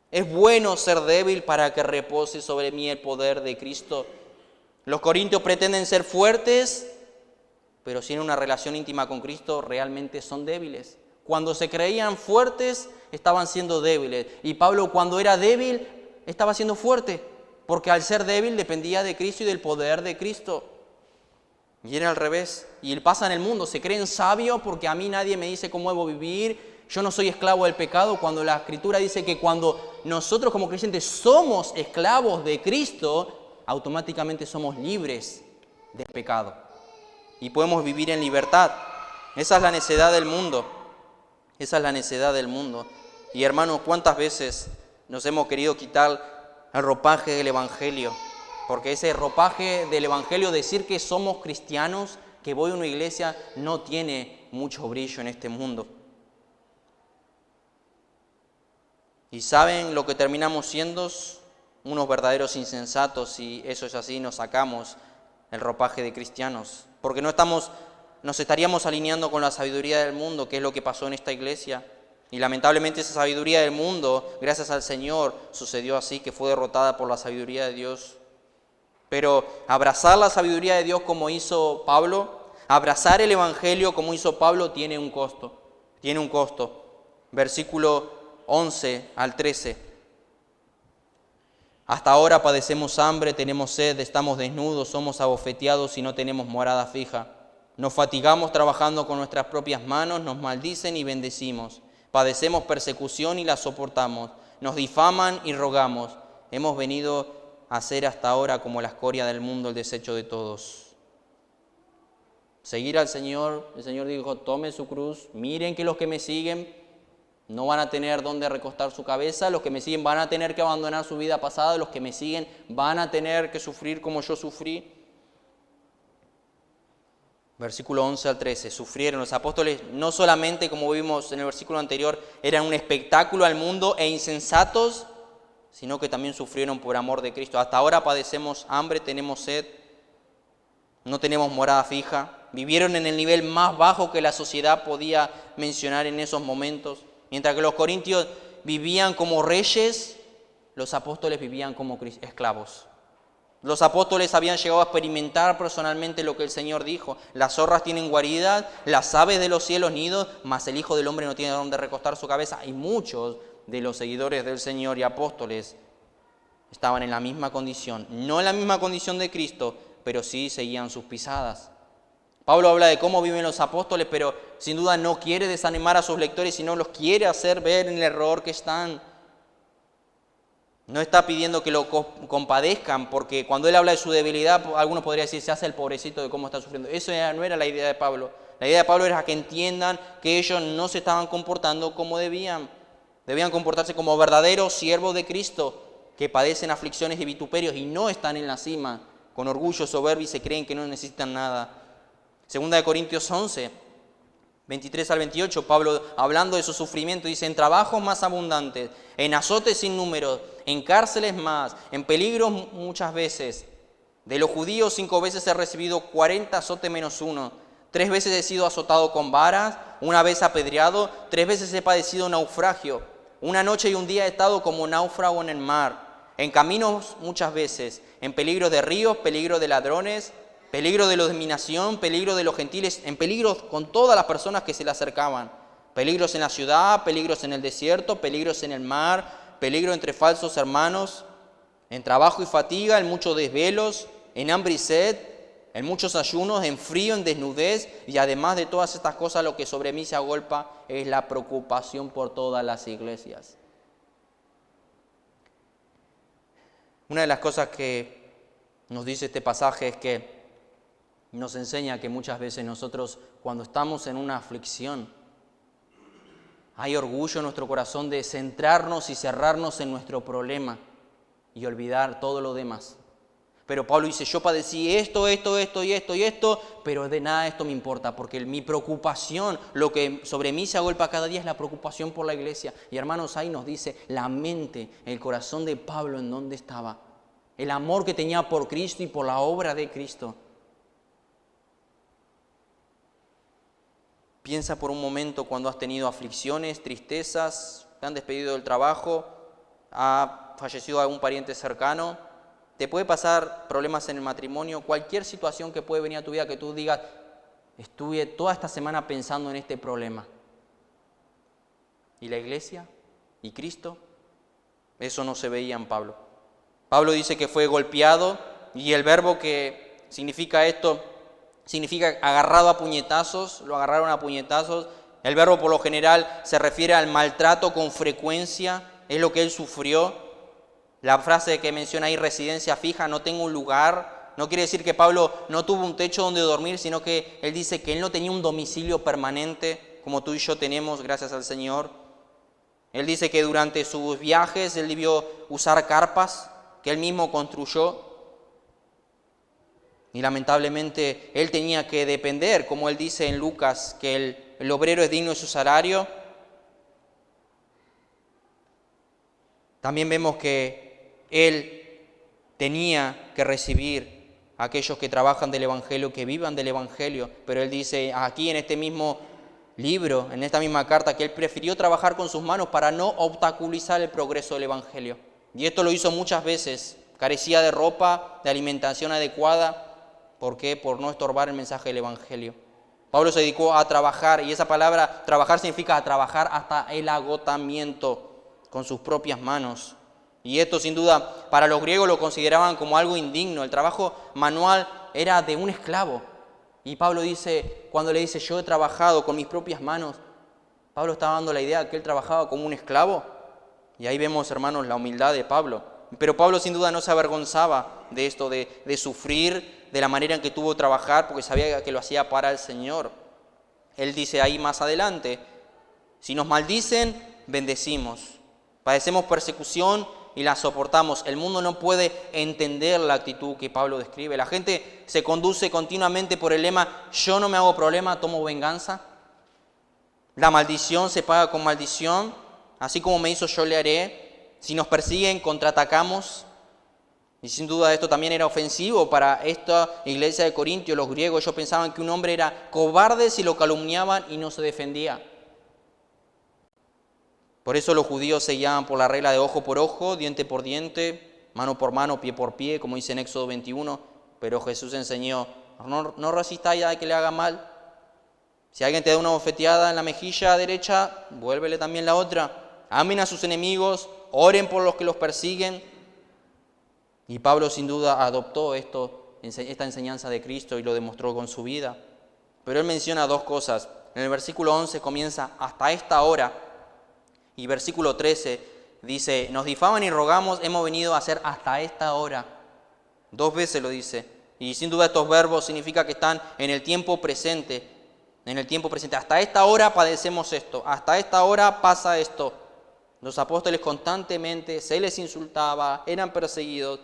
Es bueno ser débil para que repose sobre mí el poder de Cristo. Los corintios pretenden ser fuertes, pero si en una relación íntima con Cristo realmente son débiles. Cuando se creían fuertes, estaban siendo débiles. Y Pablo, cuando era débil, estaba siendo fuerte, porque al ser débil dependía de Cristo y del poder de Cristo. Y era al revés. Y pasa en el mundo, se creen sabios porque a mí nadie me dice cómo debo vivir. Yo no soy esclavo del pecado, cuando la Escritura dice que cuando nosotros como creyentes somos esclavos de Cristo, automáticamente somos libres del pecado y podemos vivir en libertad. Esa es la necedad del mundo. Esa es la necedad del mundo. Y hermanos, ¿cuántas veces nos hemos querido quitar el ropaje del Evangelio? Porque ese ropaje del Evangelio, decir que somos cristianos, que voy a una iglesia, no tiene mucho brillo en este mundo. Y ¿saben lo que terminamos siendo? Unos verdaderos insensatos, y eso es así, nos sacamos el ropaje de cristianos. Porque nos estaríamos alineando con la sabiduría del mundo, que es lo que pasó en esta iglesia. Y lamentablemente esa sabiduría del mundo, gracias al Señor, sucedió así, que fue derrotada por la sabiduría de Dios. Pero abrazar la sabiduría de Dios como hizo Pablo, abrazar el Evangelio como hizo Pablo, tiene un costo. Tiene un costo. Versículo 11 al 13. Hasta ahora padecemos hambre, tenemos sed, estamos desnudos, somos abofeteados y no tenemos morada fija. Nos fatigamos trabajando con nuestras propias manos, nos maldicen y bendecimos. Padecemos persecución y la soportamos. Nos difaman y rogamos. Hemos venido a ser hasta ahora como la escoria del mundo, el desecho de todos. Seguir al Señor, el Señor dijo, tome su cruz, miren que los que me siguen no van a tener dónde recostar su cabeza, los que me siguen van a tener que abandonar su vida pasada, los que me siguen van a tener que sufrir como yo sufrí. Versículo 11 al 13, sufrieron. Los apóstoles no solamente, como vimos en el versículo anterior, eran un espectáculo al mundo e insensatos, sino que también sufrieron por amor de Cristo. Hasta ahora padecemos hambre, tenemos sed, no tenemos morada fija. Vivieron en el nivel más bajo que la sociedad podía mencionar en esos momentos. Mientras que los corintios vivían como reyes, los apóstoles vivían como esclavos. Los apóstoles habían llegado a experimentar personalmente lo que el Señor dijo. Las zorras tienen guarida, las aves de los cielos nidos, mas el Hijo del Hombre no tiene donde recostar su cabeza. Y muchos de los seguidores del Señor y apóstoles estaban en la misma condición. No en la misma condición de Cristo, pero sí seguían sus pisadas. Pablo habla de cómo viven los apóstoles, pero sin duda no quiere desanimar a sus lectores, sino los quiere hacer ver en el error que están. No está pidiendo que lo compadezcan, porque cuando él habla de su debilidad, algunos podrían decir, se hace el pobrecito de cómo está sufriendo. Eso no era la idea de Pablo. La idea de Pablo era que entiendan que ellos no se estaban comportando como debían. Debían comportarse como verdaderos siervos de Cristo, que padecen aflicciones y vituperios y no están en la cima, con orgullo, soberbia y se creen que no necesitan nada. Segunda de Corintios 11, 23 al 28, Pablo, hablando de su sufrimiento, dice: en trabajos más abundantes, en azotes sin número, en cárceles más, en peligros muchas veces. De los judíos 5 veces he recibido 40 azotes menos 1. 3 veces he sido azotado con varas, 1 vez apedreado, 3 veces he padecido naufragio. 1 noche y 1 día he estado como náufrago en el mar. En caminos muchas veces, en peligros de ríos, peligro de ladrones, peligro de la dominación, peligro de los gentiles, en peligros con todas las personas que se le acercaban. Peligros en la ciudad, peligros en el desierto, peligros en el mar, peligro entre falsos hermanos, en trabajo y fatiga, en muchos desvelos, en hambre y sed, en muchos ayunos, en frío, en desnudez, y además de todas estas cosas, lo que sobre mí se agolpa es la preocupación por todas las iglesias. Una de las cosas que nos dice este pasaje es que nos enseña que muchas veces nosotros, cuando estamos en una aflicción, hay orgullo en nuestro corazón de centrarnos y cerrarnos en nuestro problema y olvidar todo lo demás. Pero Pablo dice: yo padecí esto, pero de nada esto me importa, porque mi preocupación, lo que sobre mí se agolpa cada día es la preocupación por la iglesia. Y hermanos, ahí nos dice la mente, el corazón de Pablo en dónde estaba. El amor que tenía por Cristo y por la obra de Cristo. Piensa por un momento cuando has tenido aflicciones, tristezas, te han despedido del trabajo, ha fallecido algún pariente cercano, te puede pasar problemas en el matrimonio, cualquier situación que puede venir a tu vida que tú digas: estuve toda esta semana pensando en este problema. ¿Y la iglesia? ¿Y Cristo? Eso no se veía en Pablo. Pablo dice que fue golpeado, y el verbo que significa esto significa agarrado a puñetazos, lo agarraron a puñetazos. El verbo por lo general se refiere al maltrato con frecuencia, es lo que él sufrió. La frase que menciona ahí, residencia fija, no tengo un lugar, no quiere decir que Pablo no tuvo un techo donde dormir, sino que él dice que él no tenía un domicilio permanente, como tú y yo tenemos, gracias al Señor. Él dice que durante sus viajes él debió usar carpas que él mismo construyó. Y lamentablemente él tenía que depender, como él dice en Lucas, que el obrero es digno de su salario. También vemos que él tenía que recibir a aquellos que trabajan del Evangelio, que vivan del Evangelio. Pero él dice aquí en este mismo libro, en esta misma carta, que él prefirió trabajar con sus manos para no obstaculizar el progreso del Evangelio. Y esto lo hizo muchas veces. Carecía de ropa, de alimentación adecuada. ¿Por qué? Por no estorbar el mensaje del Evangelio. Pablo se dedicó a trabajar, y esa palabra trabajar significa trabajar hasta el agotamiento con sus propias manos. Y esto sin duda para los griegos lo consideraban como algo indigno. El trabajo manual era de un esclavo. Y Pablo dice, cuando le dice yo he trabajado con mis propias manos, Pablo estaba dando la idea de que él trabajaba como un esclavo. Y ahí vemos, hermanos, la humildad de Pablo. Pero Pablo sin duda no se avergonzaba de esto, de sufrir, de la manera en que tuvo que trabajar, porque sabía que lo hacía para el Señor. Él dice ahí más adelante: si nos maldicen, bendecimos. Padecemos persecución y la soportamos. El mundo no puede entender la actitud que Pablo describe. La gente se conduce continuamente por el lema: yo no me hago problema, tomo venganza. La maldición se paga con maldición. Así como me hizo, yo le haré. Si nos persiguen, contraatacamos. Y sin duda esto también era ofensivo para esta iglesia de Corintios. Los griegos, ellos pensaban que un hombre era cobarde si lo calumniaban y no se defendía. Por eso los judíos se guiaban por la regla de ojo por ojo, diente por diente, mano por mano, pie por pie, como dice en Éxodo 21. Pero Jesús enseñó: no resistáis a que le haga mal. Si alguien te da una bofeteada en la mejilla derecha, vuélvele también la otra. Amen a sus enemigos, oren por los que los persiguen. Y Pablo sin duda adoptó esta enseñanza de Cristo y lo demostró con su vida. Pero él menciona 2 cosas. En el versículo 11 comienza hasta esta hora. Y versículo 13 dice, nos difaman y rogamos, hemos venido a hacer hasta esta hora. 2 veces lo dice. Y sin duda estos verbos significan que están en el tiempo presente. En el tiempo presente. Hasta esta hora padecemos esto. Hasta esta hora pasa esto. Los apóstoles constantemente se les insultaba, eran perseguidos.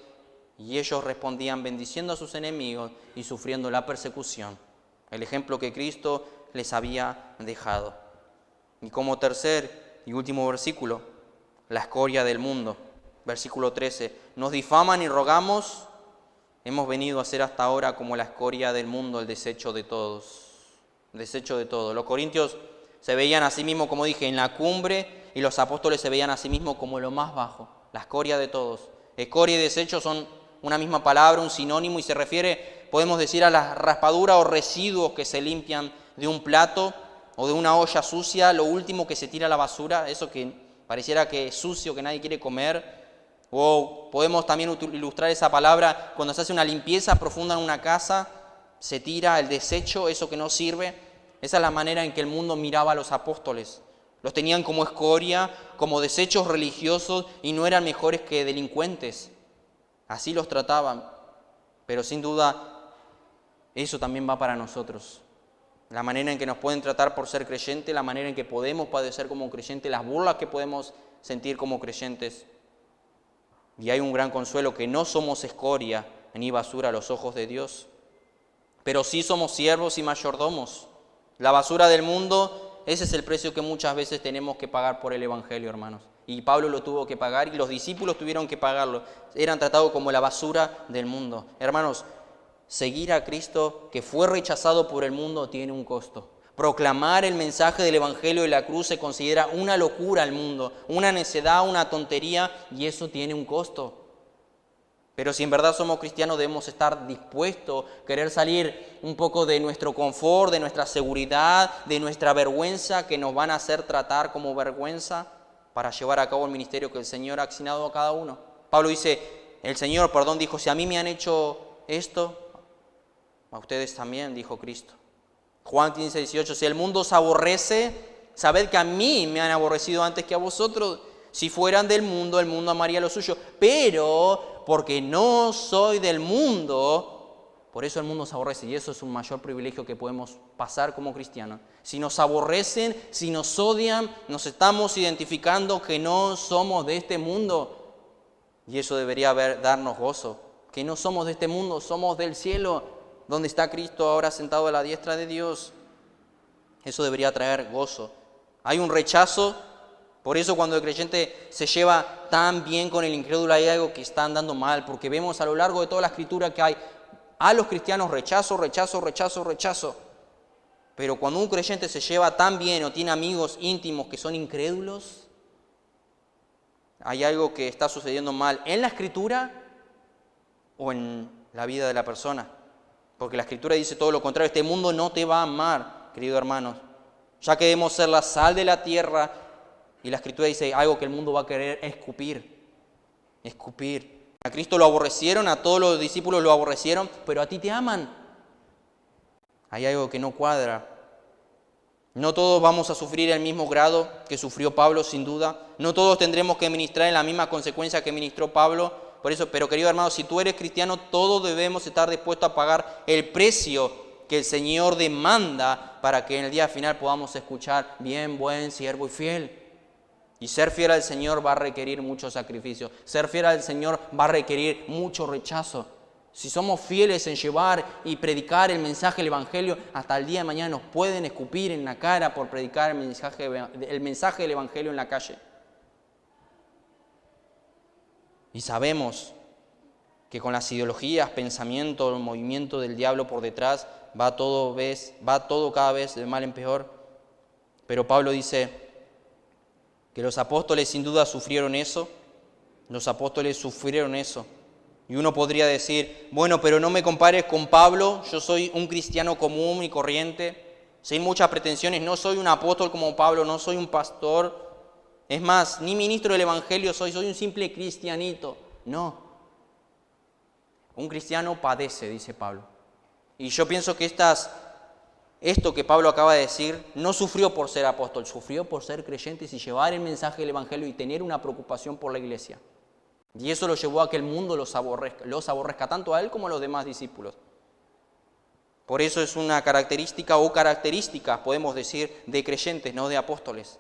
Y ellos respondían bendiciendo a sus enemigos y sufriendo la persecución. El ejemplo que Cristo les había dejado. Y como tercer y último versículo, la escoria del mundo. Versículo 13. Nos difaman y rogamos, hemos venido a ser hasta ahora como la escoria del mundo, el desecho de todos. El desecho de todos. Los corintios se veían a sí mismos, como dije, en la cumbre, y los apóstoles se veían a sí mismos como lo más bajo, la escoria de todos. Escoria y desecho son una misma palabra, un sinónimo, y se refiere, podemos decir, a la raspadura o residuos que se limpian de un plato o de una olla sucia, lo último que se tira a la basura, eso que pareciera que es sucio, que nadie quiere comer. O podemos también ilustrar esa palabra, cuando se hace una limpieza profunda en una casa, se tira el desecho, eso que no sirve. Esa es la manera en que el mundo miraba a los apóstoles. Los tenían como escoria, como desechos religiosos y no eran mejores que delincuentes. Así los trataban. Pero sin duda, eso también va para nosotros. La manera en que nos pueden tratar por ser creyentes, la manera en que podemos padecer como creyentes, las burlas que podemos sentir como creyentes. Y hay un gran consuelo que no somos escoria ni basura a los ojos de Dios, pero sí somos siervos y mayordomos. La basura del mundo, ese es el precio que muchas veces tenemos que pagar por el Evangelio, hermanos. Y Pablo lo tuvo que pagar y los discípulos tuvieron que pagarlo. Eran tratados como la basura del mundo. Hermanos, seguir a Cristo, que fue rechazado por el mundo, tiene un costo. Proclamar el mensaje del Evangelio de la cruz se considera una locura al mundo, una necedad, una tontería, y eso tiene un costo. Pero si en verdad somos cristianos, debemos estar dispuestos, querer salir un poco de nuestro confort, de nuestra seguridad, de nuestra vergüenza, que nos van a hacer tratar como vergüenza, para llevar a cabo el ministerio que el Señor ha asignado a cada uno. Pablo dice, el Señor, dijo, si a mí me han hecho esto, a ustedes también, dijo Cristo. Juan 15:18, si el mundo os aborrece, sabed que a mí me han aborrecido antes que a vosotros. Si fueran del mundo, el mundo amaría lo suyo. Pero porque no soy del mundo, por eso el mundo se aborrece. Y eso es un mayor privilegio que podemos pasar como cristianos. Si nos aborrecen, si nos odian, nos estamos identificando que no somos de este mundo. Y eso debería darnos gozo. Que no somos de este mundo, somos del cielo, donde está Cristo ahora sentado a la diestra de Dios. Eso debería traer gozo. Hay un rechazo, por eso cuando el creyente se lleva tan bien con el incrédulo hay algo que está andando mal, porque vemos a lo largo de toda la Escritura que hay a los cristianos rechazo, rechazo, rechazo, rechazo. Pero cuando un creyente se lleva tan bien o tiene amigos íntimos que son incrédulos, hay algo que está sucediendo mal en la Escritura o en la vida de la persona. Porque la Escritura dice todo lo contrario, este mundo no te va a amar, queridos hermanos, ya que debemos ser la sal de la tierra, y la Escritura dice algo que el mundo va a querer escupir. A Cristo lo aborrecieron, a todos los discípulos lo aborrecieron, pero a ti te aman. Hay algo que no cuadra. No todos vamos a sufrir el mismo grado que sufrió Pablo, sin duda. No todos tendremos que ministrar en la misma consecuencia que ministró Pablo. Por eso, pero querido hermano, si tú eres cristiano, todos debemos estar dispuestos a pagar el precio que el Señor demanda para que en el día final podamos escuchar, bien, buen siervo y fiel. Y ser fiel al Señor va a requerir mucho sacrificio. Ser fiel al Señor va a requerir mucho rechazo. Si somos fieles en llevar y predicar el mensaje del Evangelio, hasta el día de mañana nos pueden escupir en la cara por predicar el mensaje del Evangelio en la calle. Y sabemos que con las ideologías, pensamientos, el movimiento del diablo por detrás, va todo cada vez de mal en peor. Pero Pablo dice que los apóstoles sin duda sufrieron eso. Y uno podría decir, bueno, pero no me compares con Pablo, yo soy un cristiano común y corriente, sin muchas pretensiones, no soy un apóstol como Pablo, no soy un pastor. Es más, ni ministro del Evangelio soy un simple cristianito. No. Un cristiano padece, dice Pablo. Y yo pienso que esto que Pablo acaba de decir, no sufrió por ser apóstol, sufrió por ser creyente y llevar el mensaje del Evangelio y tener una preocupación por la iglesia. Y eso lo llevó a que el mundo los aborrezca tanto a él como a los demás discípulos. Por eso es una característica o características, podemos decir, de creyentes, no de apóstoles.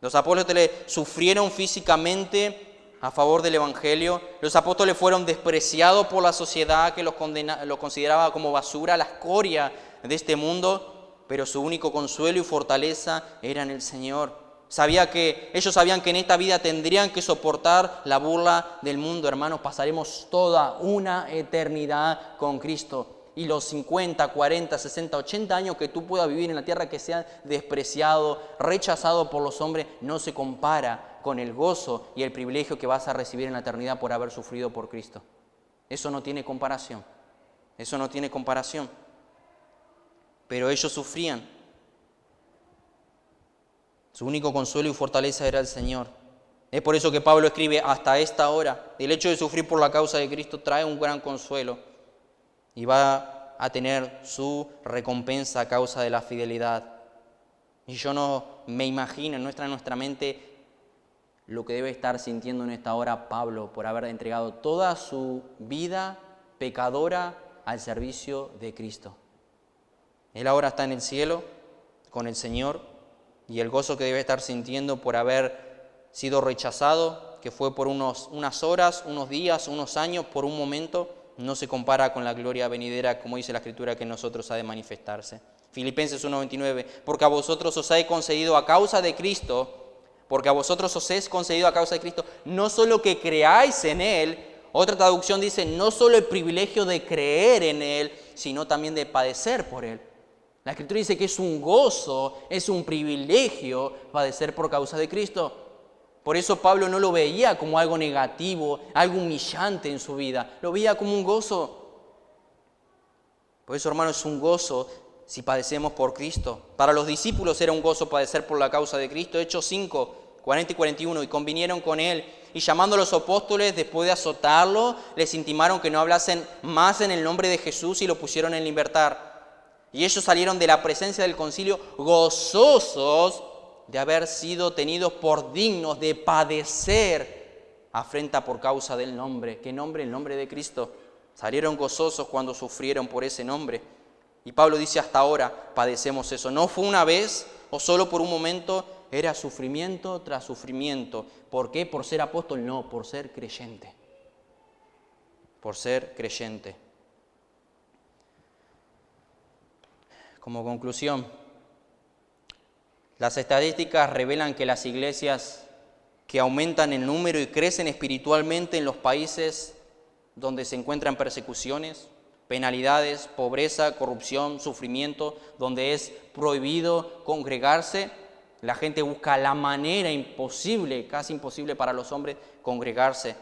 Los apóstoles sufrieron físicamente a favor del Evangelio. Los apóstoles fueron despreciados por la sociedad que los consideraba como basura, la escoria de este mundo, pero su único consuelo y fortaleza era en el Señor. Ellos sabían que en esta vida tendrían que soportar la burla del mundo. Hermanos, pasaremos toda una eternidad con Cristo. Y los 50, 40, 60, 80 años que tú puedas vivir en la tierra que sean despreciado, rechazado por los hombres, no se compara con el gozo y el privilegio que vas a recibir en la eternidad por haber sufrido por Cristo. Eso no tiene comparación. Eso no tiene comparación. Pero ellos sufrían. Su único consuelo y fortaleza era el Señor. Es por eso que Pablo escribe: hasta esta hora, el hecho de sufrir por la causa de Cristo trae un gran consuelo y va a tener su recompensa a causa de la fidelidad. Y yo no me imagino en nuestra mente lo que debe estar sintiendo en esta hora Pablo por haber entregado toda su vida pecadora al servicio de Cristo. Él ahora está en el cielo con el Señor, y el gozo que debe estar sintiendo por haber sido rechazado, que fue por unas horas, unos días, unos años, por un momento, no se compara con la gloria venidera, como dice la Escritura, que en nosotros ha de manifestarse. Filipenses 1:29, porque a vosotros os he concedido a causa de Cristo, no solo que creáis en Él. Otra traducción dice, no solo el privilegio de creer en Él, sino también de padecer por Él. La Escritura dice que es un gozo, es un privilegio padecer por causa de Cristo. Por eso Pablo no lo veía como algo negativo, algo humillante en su vida. Lo veía como un gozo. Por eso, hermanos, es un gozo si padecemos por Cristo. Para los discípulos era un gozo padecer por la causa de Cristo. Hechos 5, 40 y 41. Y convinieron con él, y llamando a los apóstoles, después de azotarlo, les intimaron que no hablasen más en el nombre de Jesús y lo pusieron en libertad. Y ellos salieron de la presencia del concilio gozosos de haber sido tenidos por dignos de padecer afrenta por causa del nombre. ¿Qué nombre? El nombre de Cristo. Salieron gozosos cuando sufrieron por ese nombre. Y Pablo dice, hasta ahora padecemos eso. No fue una vez o solo por un momento, era sufrimiento tras sufrimiento. ¿Por qué? ¿Por ser apóstol? No, por ser creyente. Por ser creyente. Como conclusión, las estadísticas revelan que las iglesias que aumentan en número y crecen espiritualmente en los países donde se encuentran persecuciones, penalidades, pobreza, corrupción, sufrimiento, donde es prohibido congregarse, la gente busca la manera imposible, casi imposible para los hombres, congregarse.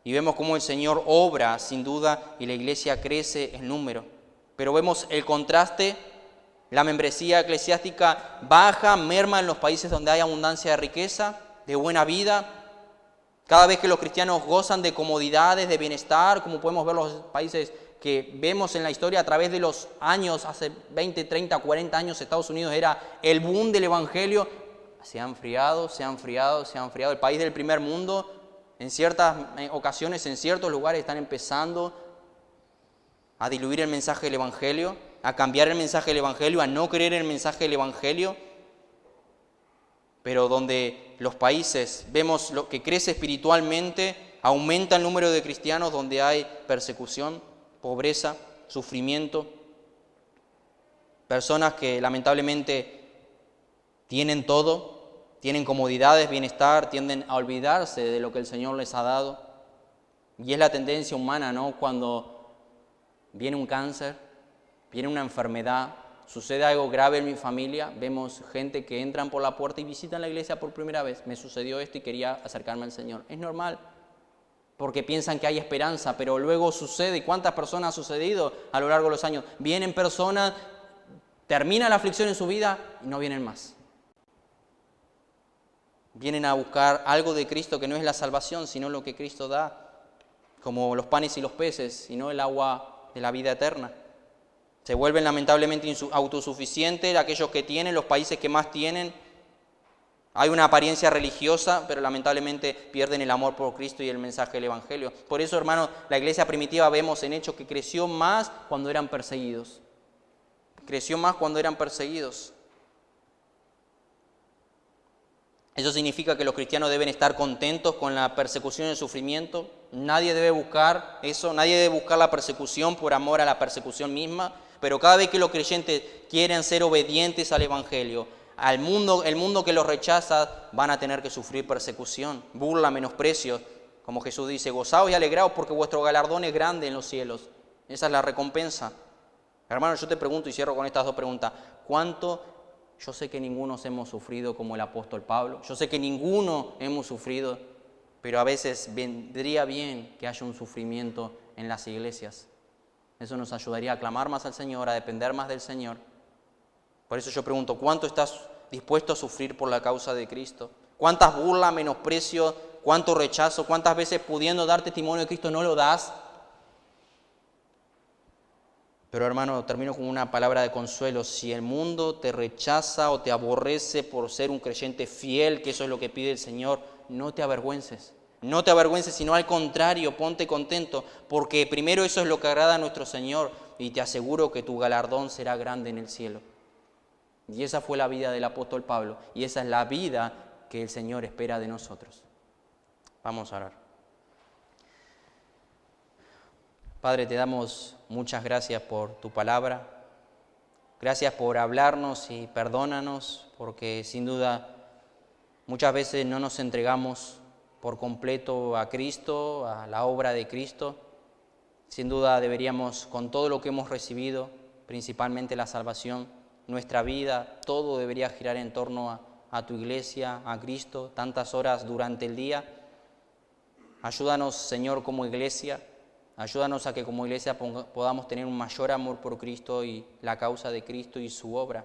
Y vemos cómo el Señor obra, sin duda, y la iglesia crece en número. Pero vemos el contraste. La membresía eclesiástica baja, merma en los países donde hay abundancia de riqueza, de buena vida. Cada vez que los cristianos gozan de comodidades, de bienestar, como podemos ver los países que vemos en la historia a través de los años, hace 20, 30, 40 años, Estados Unidos era el boom del evangelio. Se ha enfriado. El país del primer mundo, en ciertas ocasiones, en ciertos lugares, están empezando a diluir el mensaje del evangelio, a cambiar el mensaje del evangelio, a no creer en el mensaje del evangelio. Pero donde los países vemos lo que crece espiritualmente, aumenta el número de cristianos, donde hay persecución, pobreza, sufrimiento, personas que lamentablemente tienen todo, tienen comodidades, bienestar, tienden a olvidarse de lo que el Señor les ha dado. Y es la tendencia humana, ¿no? Cuando viene un cáncer, viene una enfermedad, sucede algo grave en mi familia, vemos gente que entran por la puerta y visitan la iglesia por primera vez. Me sucedió esto y quería acercarme al Señor. Es normal, porque piensan que hay esperanza, pero luego sucede. ¿Y cuántas personas ha sucedido a lo largo de los años? Vienen personas, termina la aflicción en su vida y no vienen más. Vienen a buscar algo de Cristo que no es la salvación, sino lo que Cristo da, como los panes y los peces, y no el agua de la vida eterna. Se vuelven lamentablemente autosuficientes aquellos que tienen, los países que más tienen. Hay una apariencia religiosa, pero lamentablemente pierden el amor por Cristo y el mensaje del Evangelio. Por eso, hermanos, la iglesia primitiva vemos en Hechos que creció más cuando eran perseguidos. Creció más cuando eran perseguidos. Eso significa que los cristianos deben estar contentos con la persecución y el sufrimiento. Nadie debe buscar eso, nadie debe buscar la persecución por amor a la persecución misma. Pero cada vez que los creyentes quieren ser obedientes al Evangelio, el mundo que los rechaza van a tener que sufrir persecución, burla, menosprecio. Como Jesús dice, gozaos y alegraos porque vuestro galardón es grande en los cielos. Esa es la recompensa. Hermano, yo te pregunto y cierro con estas dos preguntas. ¿Cuánto? Yo sé que ninguno hemos sufrido como el apóstol Pablo. Yo sé que ninguno hemos sufrido, pero a veces vendría bien que haya un sufrimiento en las iglesias. Eso nos ayudaría a clamar más al Señor, a depender más del Señor. Por eso yo pregunto, ¿cuánto estás dispuesto a sufrir por la causa de Cristo? ¿Cuántas burlas, menosprecio, cuánto rechazo, cuántas veces pudiendo dar testimonio de Cristo no lo das? Pero hermano, termino con una palabra de consuelo. Si el mundo te rechaza o te aborrece por ser un creyente fiel, que eso es lo que pide el Señor, no te avergüences. No te avergüences, sino al contrario, ponte contento, porque primero eso es lo que agrada a nuestro Señor y te aseguro que tu galardón será grande en el cielo. Y esa fue la vida del apóstol Pablo y esa es la vida que el Señor espera de nosotros. Vamos a orar. Padre, te damos muchas gracias por tu palabra. Gracias por hablarnos y perdónanos, porque sin duda muchas veces no nos entregamos por completo a Cristo, a la obra de Cristo. Sin duda deberíamos, con todo lo que hemos recibido, principalmente la salvación, nuestra vida, todo debería girar en torno a tu iglesia, a Cristo, tantas horas durante el día. Ayúdanos, Señor, como iglesia. Ayúdanos a que como iglesia podamos tener un mayor amor por Cristo y la causa de Cristo y su obra.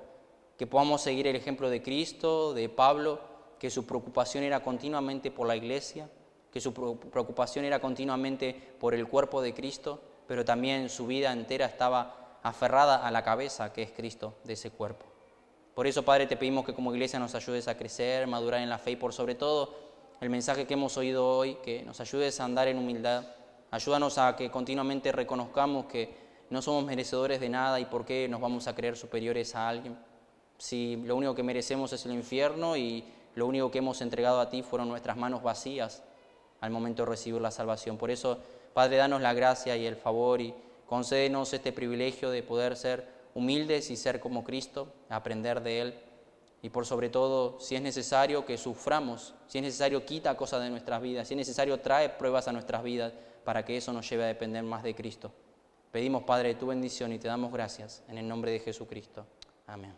Que podamos seguir el ejemplo de Cristo, de Pablo, que su preocupación era continuamente por la iglesia, que su preocupación era continuamente por el cuerpo de Cristo, pero también su vida entera estaba aferrada a la cabeza que es Cristo de ese cuerpo. Por eso, Padre, te pedimos que como iglesia nos ayudes a crecer, madurar en la fe y por sobre todo el mensaje que hemos oído hoy, que nos ayudes a andar en humildad. Ayúdanos a que continuamente reconozcamos que no somos merecedores de nada y por qué nos vamos a creer superiores a alguien. Si lo único que merecemos es el infierno y lo único que hemos entregado a ti fueron nuestras manos vacías al momento de recibir la salvación. Por eso, Padre, danos la gracia y el favor y concédenos este privilegio de poder ser humildes y ser como Cristo, aprender de Él. Y por sobre todo, si es necesario que suframos, si es necesario quita cosas de nuestras vidas, si es necesario trae pruebas a nuestras vidas para que eso nos lleve a depender más de Cristo. Pedimos, Padre, tu bendición y te damos gracias en el nombre de Jesucristo. Amén.